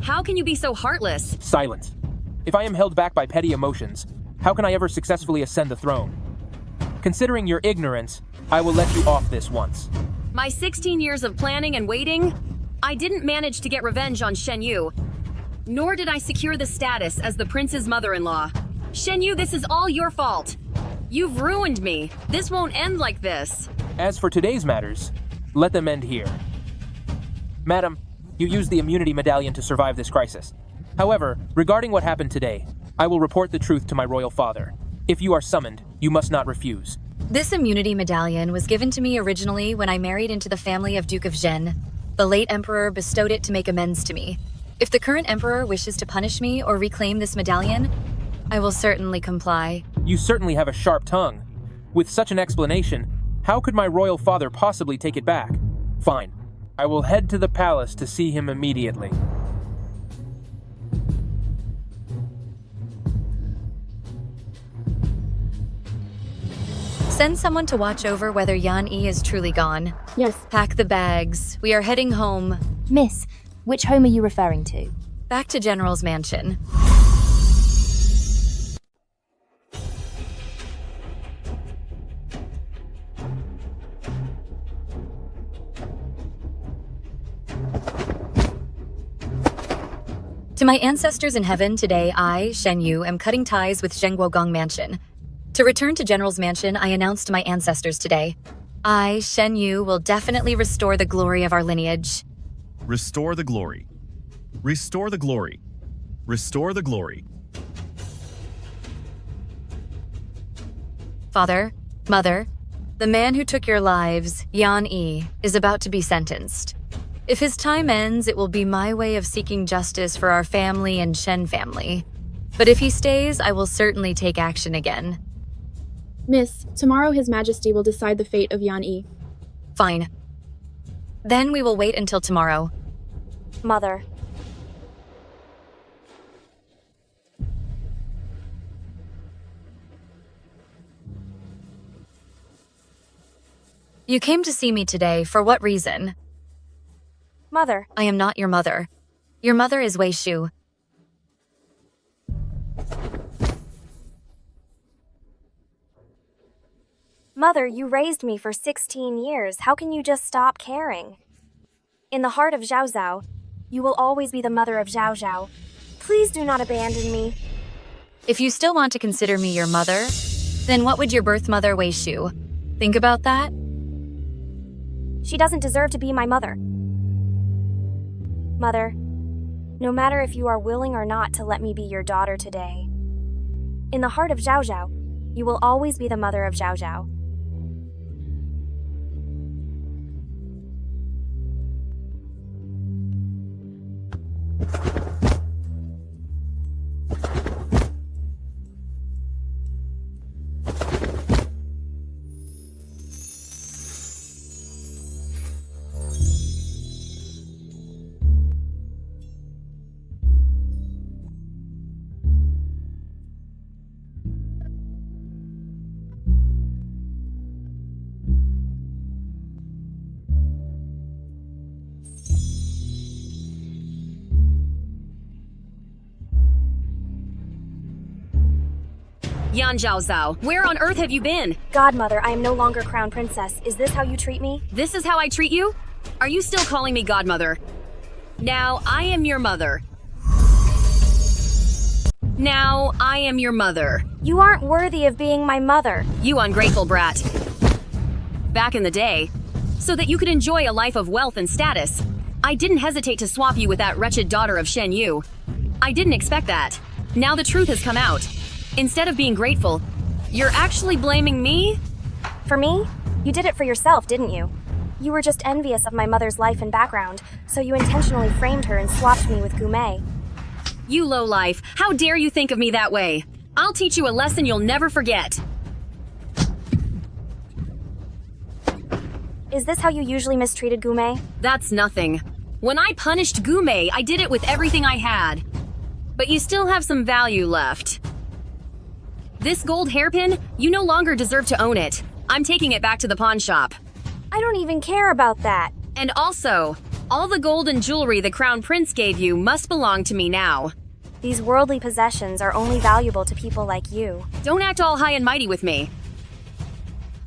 How can you be so heartless? Silence. If I am held back by petty emotions, how can I ever successfully ascend the throne? Considering your ignorance, I will let you off this once. My 16 years of planning and waiting, I didn't manage to get revenge on Shen Yu. Nor did I secure the status as the prince's mother-in-law. Shen Yu, this is all your fault. You've ruined me. This won't end like this. As for today's matters, let them end here. Madam, you used the immunity medallion to survive this crisis. However, regarding what happened today, I will report the truth to my royal father. If you are summoned, you must not refuse. This immunity medallion was given to me originally when I married into the family of Duke of Zhen. The late emperor bestowed it to make amends to me. If the current emperor wishes to punish me or reclaim this medallion, I will certainly comply. You certainly have a sharp tongue. With such an explanation, how could my royal father possibly take it back? Fine. I will head to the palace to see him immediately. Send someone to watch over whether Yan Yi is truly gone. Yes. Pack the bags. We are heading home. Miss, which home are you referring to? Back to General's mansion. To my ancestors in heaven, today I, Shen Yu, am cutting ties with Zhenguogong Mansion. To return to General's mansion, I announced to my ancestors today. I, Shen Yu, will definitely restore the glory of our lineage. Restore the glory. Restore the glory. Restore the glory. Father, Mother, the man who took your lives, Yan Yi, is about to be sentenced. If his time ends, it will be my way of seeking justice for our family and Shen family. But if he stays, I will certainly take action again. Miss, tomorrow His Majesty will decide the fate of Yan Yi. Fine. Then we will wait until tomorrow. Mother. You came to see me today, for what reason? Mother. I am not your mother. Your mother is Wei Shu. Mother, you raised me for 16 years. How can you just stop caring? In the heart of Zhaozhao, you will always be the mother of Zhaozhao. Please do not abandon me. If you still want to consider me your mother, then what would your birth mother Wei Shu think about that? She doesn't deserve to be my mother. Mother, no matter if you are willing or not to let me be your daughter today, in the heart of Zhaozhao, you will always be the mother of Zhaozhao. Yan Zhaozhao, where on earth have you been? Godmother, I am no longer crown princess. Is this how you treat me? This is how I treat you? Are you still calling me godmother? Now, I am your mother. Now, I am your mother. You aren't worthy of being my mother. You ungrateful brat. Back in the day, so that you could enjoy a life of wealth and status, I didn't hesitate to swap you with that wretched daughter of Shen Yu. I didn't expect that. Now the truth has come out. Instead of being grateful, you're actually blaming me? For me? You did it for yourself, didn't you? You were just envious of my mother's life and background, so you intentionally framed her and swapped me with Goumei. You lowlife, how dare you think of me that way? I'll teach you a lesson you'll never forget. Is this how you usually mistreated Goumei? That's nothing. When I punished Goumei, I did it with everything I had. But you still have some value left. This gold hairpin, you no longer deserve to own it. I'm taking it back to the pawn shop. I don't even care about that. And also, all the gold and jewelry the Crown Prince gave you must belong to me now. These worldly possessions are only valuable to people like you. Don't act all high and mighty with me.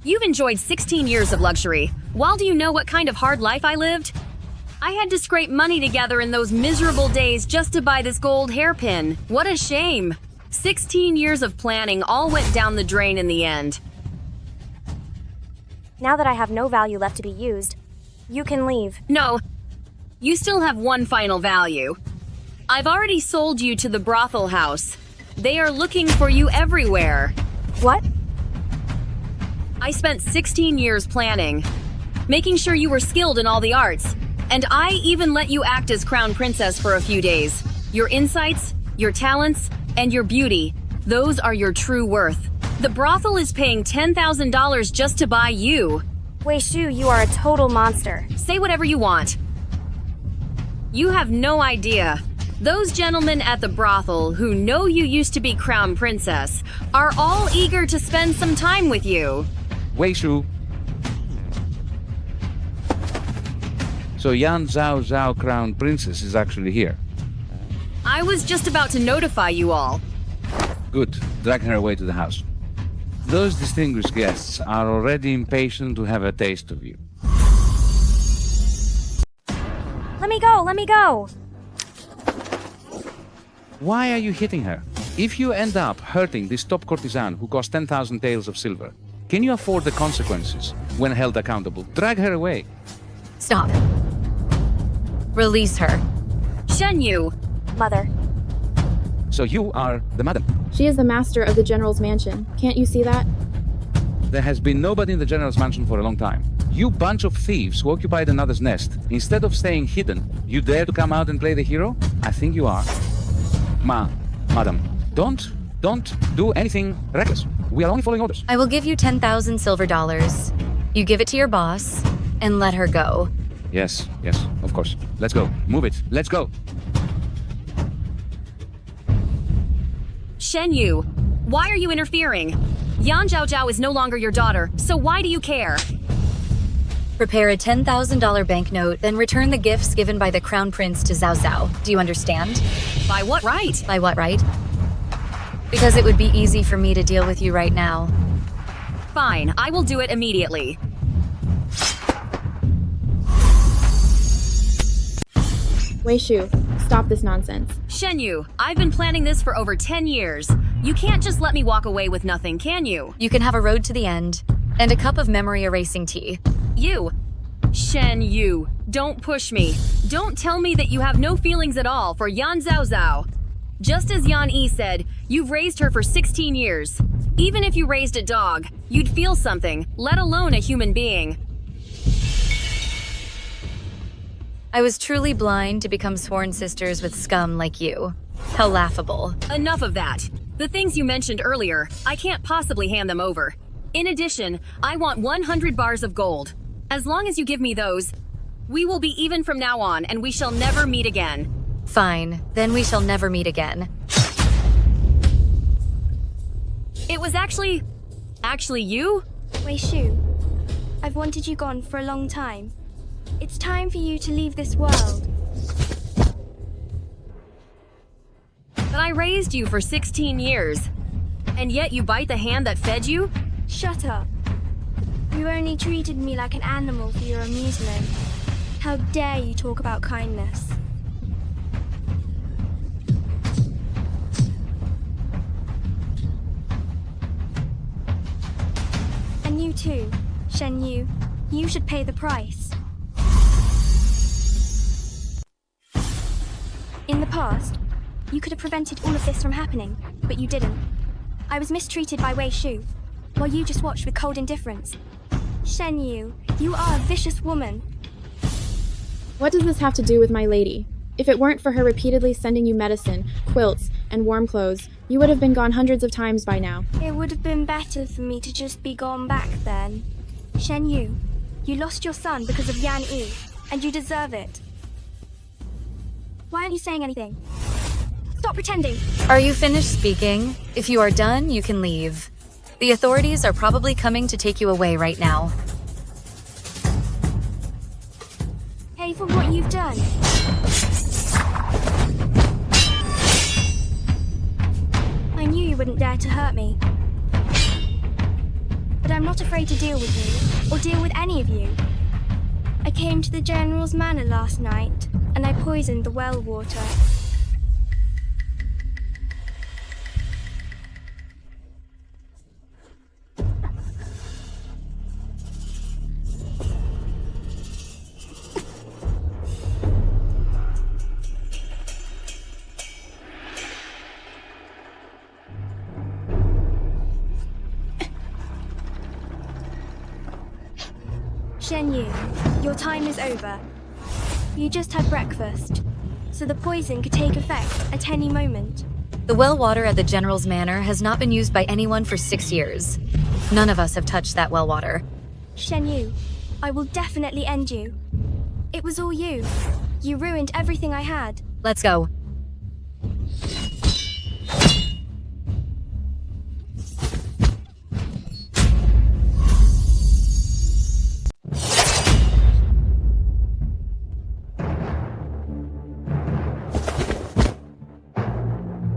You've enjoyed 16 years of luxury. Well, do you know what kind of hard life I lived? I had to scrape money together in those miserable days just to buy this gold hairpin. What a shame. 16 years of planning all went down the drain in the end. Now that I have no value left to be used, you can leave. No, you still have one final value. I've already sold you to the brothel house. They are looking for you everywhere. What? I spent 16 years planning, making sure you were skilled in all the arts, and I even let you act as crown princess for a few days. Your insights, your talents, and your beauty, those are your true worth. The brothel is paying $10,000 just to buy you. Wei Shu, you are a total monster. Say whatever you want. You have no idea. Those gentlemen at the brothel who know you used to be crown princess are all eager to spend some time with you. Wei Shu. So Yan Zhaozhao crown princess is actually here. I was just about to notify you all. Good. Drag her away to the house. Those distinguished guests are already impatient to have a taste of you. Let me go, let me go! Why are you hitting her? If you end up hurting this top courtesan who cost 10,000 taels of silver, can you afford the consequences when held accountable? Drag her away. Stop. Release her. Shen Yu. Mother. So you are the madam. She is the master of the general's mansion. Can't you see that? There has been nobody in the general's mansion for a long time. You bunch of thieves who occupied another's nest. Instead of staying hidden, you dare to come out and play the hero? I think you are. Madam, don't do anything reckless. We are only following orders. I will give you 10,000 silver dollars. You give it to your boss and let her go. Yes, of course. Let's go. Move it. Let's go. Shen Yu, why are you interfering? Yan Zhaozhao is no longer your daughter, so why do you care? Prepare a $10,000 banknote, then return the gifts given by the Crown Prince to Zhaozhao. Do you understand? By what right? By what right? Because it would be easy for me to deal with you right now. Fine, I will do it immediately. Wei Shu, stop this nonsense. Shen Yu, I've been planning this for over 10 years. You can't just let me walk away with nothing, can you? You can have a road to the end, and a cup of memory-erasing tea. You. Shen Yu, don't push me. Don't tell me that you have no feelings at all for Yan Zhaozhao. Just as Yan Yi said, you've raised her for 16 years. Even if you raised a dog, you'd feel something, let alone a human being. I was truly blind to become sworn sisters with scum like you. How laughable. Enough of that. The things you mentioned earlier, I can't possibly hand them over. In addition, I want 100 bars of gold. As long as you give me those, we will be even from now on and we shall never meet again. Fine, then we shall never meet again. It was actually you? Wei Shu, I've wanted you gone for a long time. It's time for you to leave this world. But I raised you for 16 years. And yet you bite the hand that fed you? Shut up. You only treated me like an animal for your amusement. How dare you talk about kindness? And you too, Shen Yu. You should pay the price. In the past, you could have prevented all of this from happening, but you didn't. I was mistreated by Wei Shu, while you just watched with cold indifference. Shen Yu, you are a vicious woman. What does this have to do with my lady? If it weren't for her repeatedly sending you medicine, quilts, and warm clothes, you would have been gone hundreds of times by now. It would have been better for me to just be gone back then. Shen Yu, you lost your son because of Yan Yi, and you deserve it. Why aren't you saying anything? Stop pretending! Are you finished speaking? If you are done, you can leave. The authorities are probably coming to take you away right now. Pay for what you've done. I knew you wouldn't dare to hurt me. But I'm not afraid to deal with you, or deal with any of you. I came to the General's manor last night, and I poisoned the well water. Shen Yu, your time is over. You just had breakfast, so the poison could take effect at any moment. The well water at the General's manor has not been used by anyone for 6 years. None of us have touched that well water. Shen Yu, I will definitely end you. It was all you. You ruined everything I had. Let's go.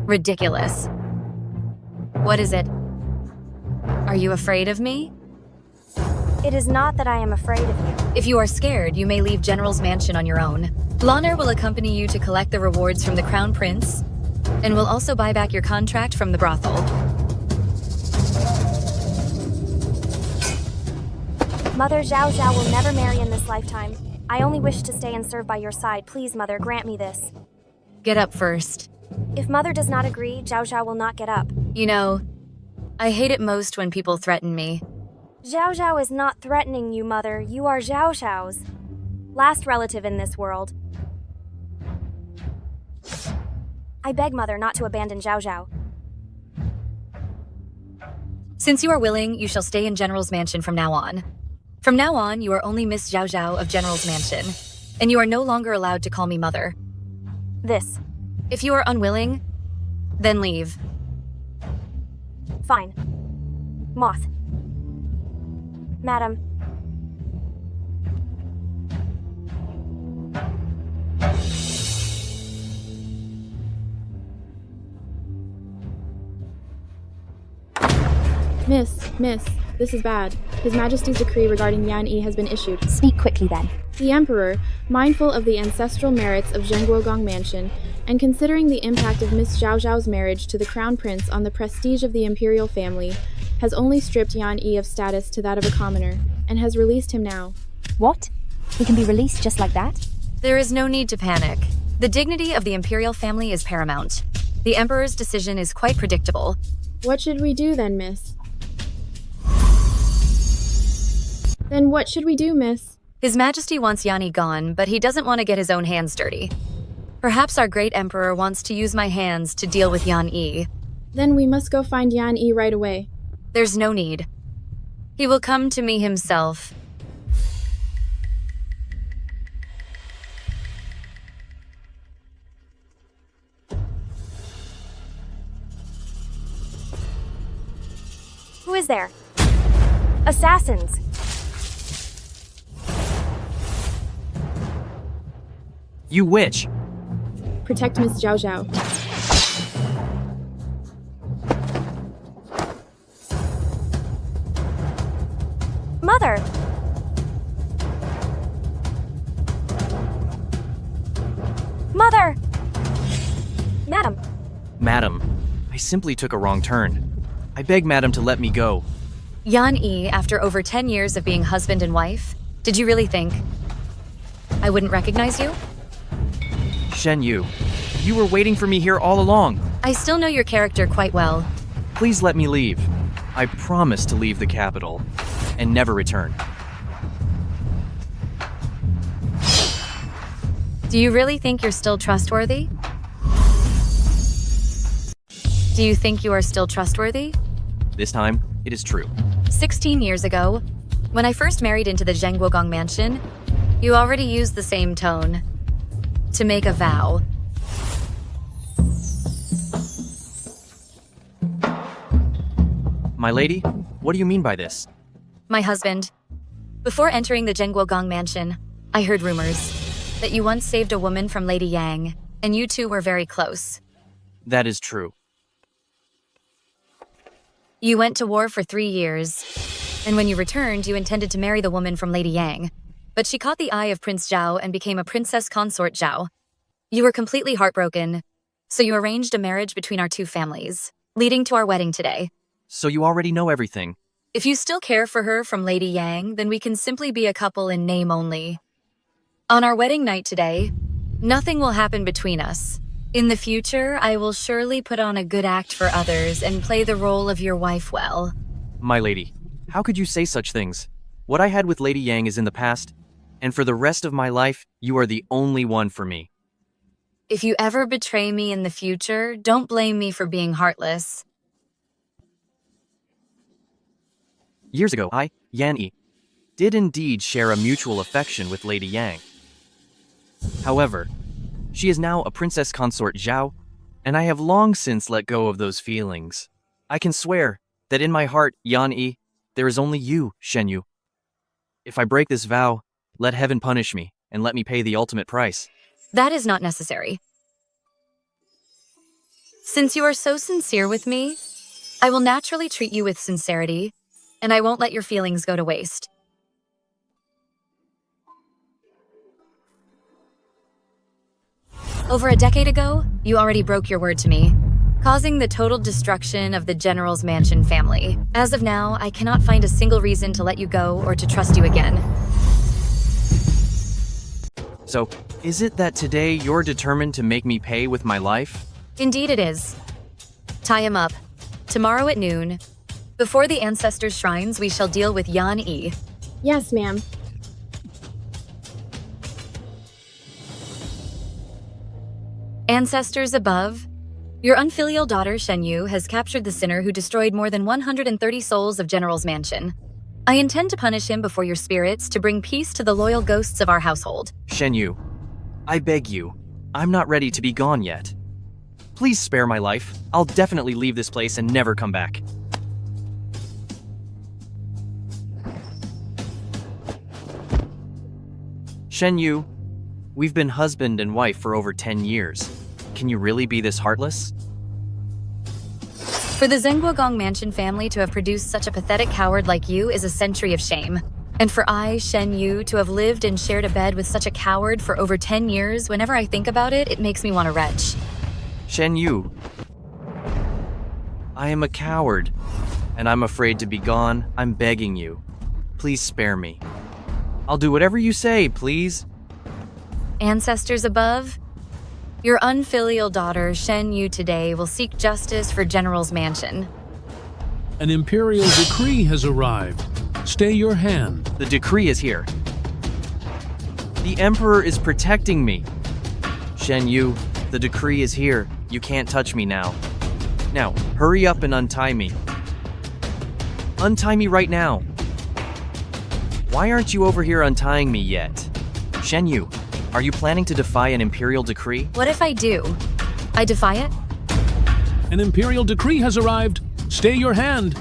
Ridiculous. What is it? Are you afraid of me? It is not that I am afraid of you. If you are scared, you may leave General's mansion on your own. Lanner will accompany you to collect the rewards from the Crown Prince, and will also buy back your contract from the brothel. Mother Zhaozhao will never marry in this lifetime. I only wish to stay and serve by your side. Please, Mother, grant me this. Get up first. If Mother does not agree, Zhaozhao will not get up. You know, I hate it most when people threaten me. Zhaozhao is not threatening you, Mother. You are Zhaozhao's last relative in this world. I beg Mother not to abandon Zhaozhao. Since you are willing, you shall stay in General's mansion from now on. From now on, you are only Miss Zhaozhao of General's mansion, and you are no longer allowed to call me Mother. This. If you are unwilling, then leave. Fine. Moth. Madam. Miss, this is bad. His Majesty's decree regarding Yan Yi has been issued. Speak quickly then. The Emperor, mindful of the ancestral merits of Zhenguogong Mansion, and considering the impact of Miss Zhaozhao's marriage to the Crown Prince on the prestige of the imperial family, has only stripped Yan Yi of status to that of a commoner, and has released him now. What? He can be released just like that? There is no need to panic. The dignity of the imperial family is paramount. The Emperor's decision is quite predictable. What should we do then, Miss? Then what should we do, Miss? His Majesty wants Yan Yi gone, but he doesn't want to get his own hands dirty. Perhaps our great Emperor wants to use my hands to deal with Yan Yi. Then we must go find Yan Yi right away. There's no need. He will come to me himself. Who is there? Assassins! You witch! Protect Miss Zhaozhao. Mother! Mother! Madam! Madam, I simply took a wrong turn. I beg Madam to let me go. Yan Yi, after over 10 years of being husband and wife, did you really think I wouldn't recognize you? Shen Yu, you were waiting for me here all along. I still know your character quite well. Please let me leave. I promise to leave the capital and never return. Do you really think you're still trustworthy? Do you think you are still trustworthy? This time, it is true. 16 years ago, when I first married into the Zhengguogong mansion, you already used the same tone to make a vow. My lady, what do you mean by this? My husband, before entering the Zhengguogong mansion, I heard rumors that you once saved a woman from Lady Yang, and you two were very close. That is true. You went to war for 3 years, and when you returned, you intended to marry the woman from Lady Yang, but she caught the eye of Prince Zhao and became a princess consort Zhao. You were completely heartbroken, so you arranged a marriage between our two families, leading to our wedding today. So you already know everything. If you still care for her from Lady Yang, then we can simply be a couple in name only. On our wedding night today, nothing will happen between us. In the future, I will surely put on a good act for others and play the role of your wife well. My lady, how could you say such things? What I had with Lady Yang is in the past, and for the rest of my life, you are the only one for me. If you ever betray me in the future, don't blame me for being heartless. Years ago, I, Yan Yi, did indeed share a mutual affection with Lady Yang. However, she is now a princess consort Zhao, and I have long since let go of those feelings. I can swear that in my heart, Yan Yi, there is only you, Shen Yu. If I break this vow, let heaven punish me and let me pay the ultimate price. That is not necessary. Since you are so sincere with me, I will naturally treat you with sincerity, and I won't let your feelings go to waste. Over a decade ago, you already broke your word to me, causing the total destruction of the General's Mansion family. As of now, I cannot find a single reason to let you go or to trust you again. So, is it that today you're determined to make me pay with my life? Indeed it is. Tie him up. Tomorrow at noon, before the ancestors' shrines, we shall deal with Yan Yi. Yes, ma'am. Ancestors above, your unfilial daughter Shen Yu has captured the sinner who destroyed more than 130 souls of General's Mansion. I intend to punish him before your spirits to bring peace to the loyal ghosts of our household. Shen Yu, I beg you, I'm not ready to be gone yet. Please spare my life. I'll definitely leave this place and never come back. Shen Yu, we've been husband and wife for over 10 years. Can you really be this heartless? For the Zhengguogong Mansion family to have produced such a pathetic coward like you is a century of shame. And for I, Shen Yu, to have lived and shared a bed with such a coward for over 10 years, whenever I think about it, it makes me want to retch. Shen Yu, I am a coward, and I'm afraid to be gone. I'm begging you. Please spare me. I'll do whatever you say, please. Ancestors above, your unfilial daughter, Shen Yu, today will seek justice for General's Mansion. An imperial decree has arrived. Stay your hand. The decree is here. The Emperor is protecting me. Shen Yu, the decree is here. You can't touch me now. Now, hurry up and untie me. Untie me right now. Why aren't you over here untying me yet? Shen Yu, are you planning to defy an imperial decree? What if I do? I defy it? An imperial decree has arrived. Stay your hand.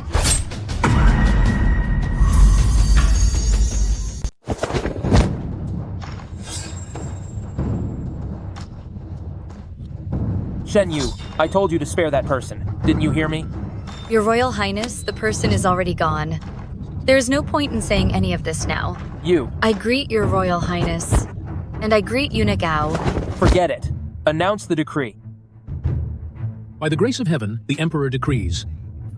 Shen Yu, I told you to spare that person. Didn't you hear me? Your Royal Highness, the person is already gone. There's no point in saying any of this now. You. I greet your Royal Highness, and I greet Unagao. Forget it. Announce the decree. By the grace of heaven, the Emperor decrees.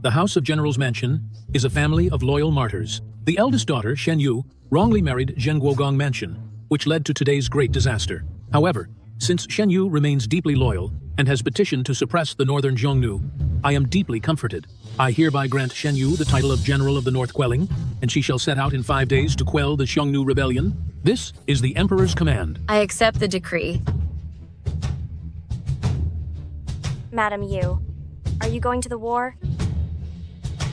The House of General's Mansion is a family of loyal martyrs. The eldest daughter, Shen Yu, wrongly married Zhenguogong Mansion, which led to today's great disaster. However, since Shen Yu remains deeply loyal and has petitioned to suppress the northern Xiongnu, I am deeply comforted. I hereby grant Shen Yu the title of General of the North Quelling, and she shall set out in 5 days to quell the Xiongnu rebellion. This is the Emperor's command. I accept the decree. Madam Yu, are you going to the war?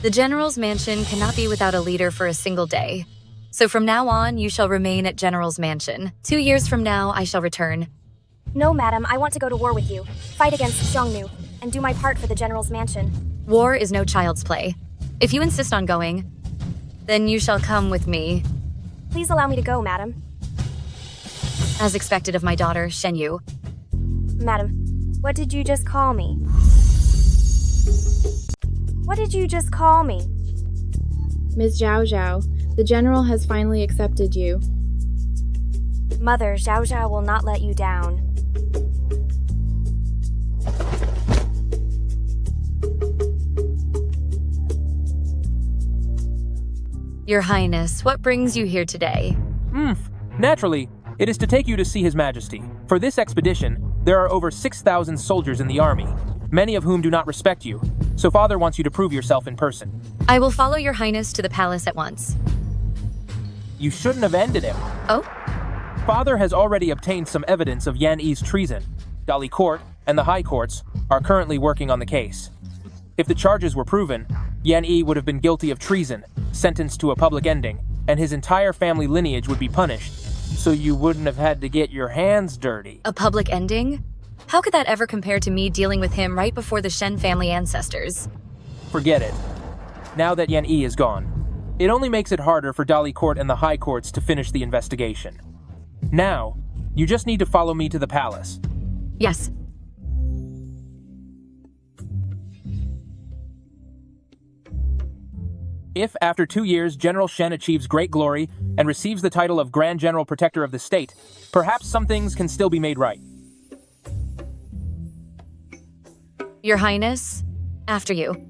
The General's Mansion cannot be without a leader for a single day. So from now on, you shall remain at General's Mansion. 2 years from now, I shall return. No, madam, I want to go to war with you, fight against Xiongnu, and do my part for the General's Mansion. War is no child's play. If you insist on going, then you shall come with me. Please allow me to go, madam. As expected of my daughter, Shen Yu. Madam, what did you just call me? What did you just call me? Ms. Zhaozhao, the General has finally accepted you. Mother, Zhaozhao will not let you down. Your Highness, what brings you here today? Naturally, it is to take you to see His Majesty. For this expedition, there are over 6,000 soldiers in the army, many of whom do not respect you, so Father wants you to prove yourself in person. I will follow your Highness to the palace at once. You shouldn't have ended him. Oh? Father has already obtained some evidence of Yan Yi's treason. Dali Court and the High Courts are currently working on the case. If the charges were proven, Yan Yi would have been guilty of treason, sentenced to a public ending, and his entire family lineage would be punished, so you wouldn't have had to get your hands dirty. A public ending? How could that ever compare to me dealing with him right before the Shen family ancestors? Forget it. Now that Yan Yi is gone, it only makes it harder for Dali Court and the High Courts to finish the investigation. Now, you just need to follow me to the palace. Yes. If, after 2 years, General Shen achieves great glory and receives the title of Grand General Protector of the State, perhaps some things can still be made right. Your Highness, after you.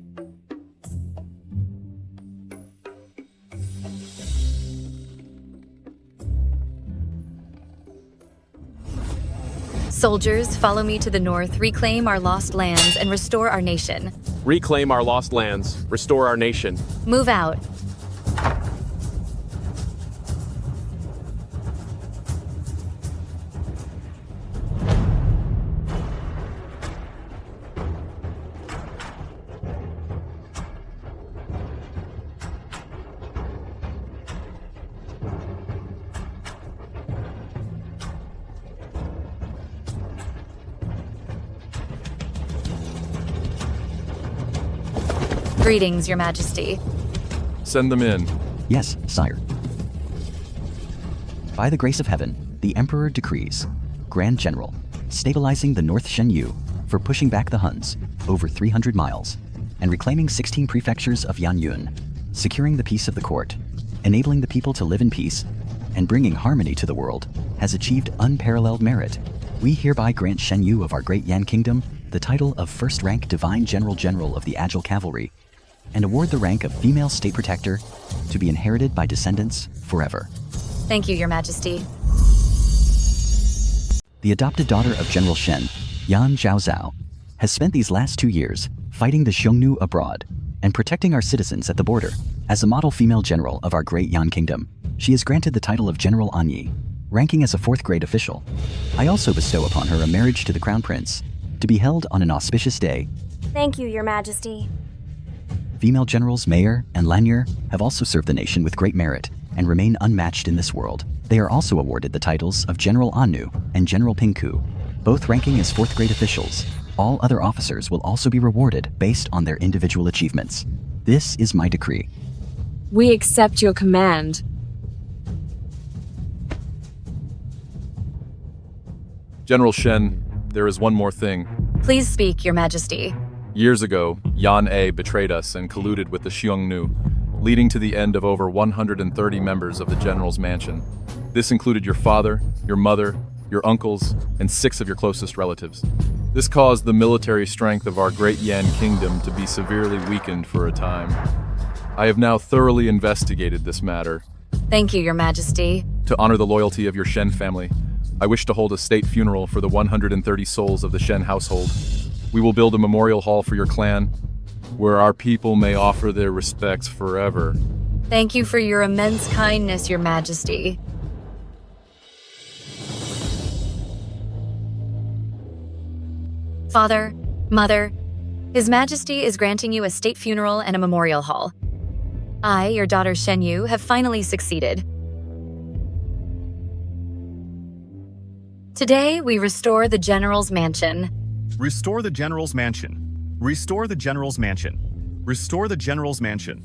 Soldiers, follow me to the north, reclaim our lost lands, and restore our nation. Reclaim our lost lands, restore our nation. Move out. Greetings, Your Majesty. Send them in. Yes, sire. By the grace of heaven, the Emperor decrees, Grand General, stabilizing the North Shen Yu for pushing back the Huns over 300 miles and reclaiming 16 prefectures of Yanyun, securing the peace of the court, enabling the people to live in peace, and bringing harmony to the world, has achieved unparalleled merit. We hereby grant Shen Yu of our great Yan Kingdom the title of first-rank Divine General of the Agile Cavalry, and award the rank of Female State Protector to be inherited by descendants forever. Thank you, Your Majesty. The adopted daughter of General Shen, Yan Zhaozhao, has spent these last 2 years fighting the Xiongnu abroad and protecting our citizens at the border. As a model female general of our great Yan Kingdom, she is granted the title of General Anyi, ranking as a 4th-grade official. I also bestow upon her a marriage to the Crown Prince, to be held on an auspicious day. Thank you, Your Majesty. Female generals Mayer and Lanier have also served the nation with great merit and remain unmatched in this world. They are also awarded the titles of General Anu and General Pingku, both ranking as 4th-grade officials. All other officers will also be rewarded based on their individual achievements. This is my decree. We accept your command. General Shen, there is one more thing. Please speak, Your Majesty. Years ago, Yan A betrayed us and colluded with the Xiongnu. leading to the end of over 130 members of the General's Mansion. This included your father, your mother, your uncles, and 6 of your closest relatives. This caused the military strength of our great Yan kingdom to be severely weakened for a time. I have now thoroughly investigated this matter. Thank you, Your Majesty. To honor the loyalty of your Shen family, I wish to hold a state funeral for the 130 souls of the Shen household. We will build a memorial hall for your clan, where our people may offer their respects forever. Thank you for your immense kindness, Your Majesty. Father, Mother, His Majesty is granting you a state funeral and a memorial hall. I, your daughter Shen Yu, have finally succeeded. Today, we restore the General's Mansion. Restore the General's Mansion. Restore the General's Mansion. Restore the General's Mansion.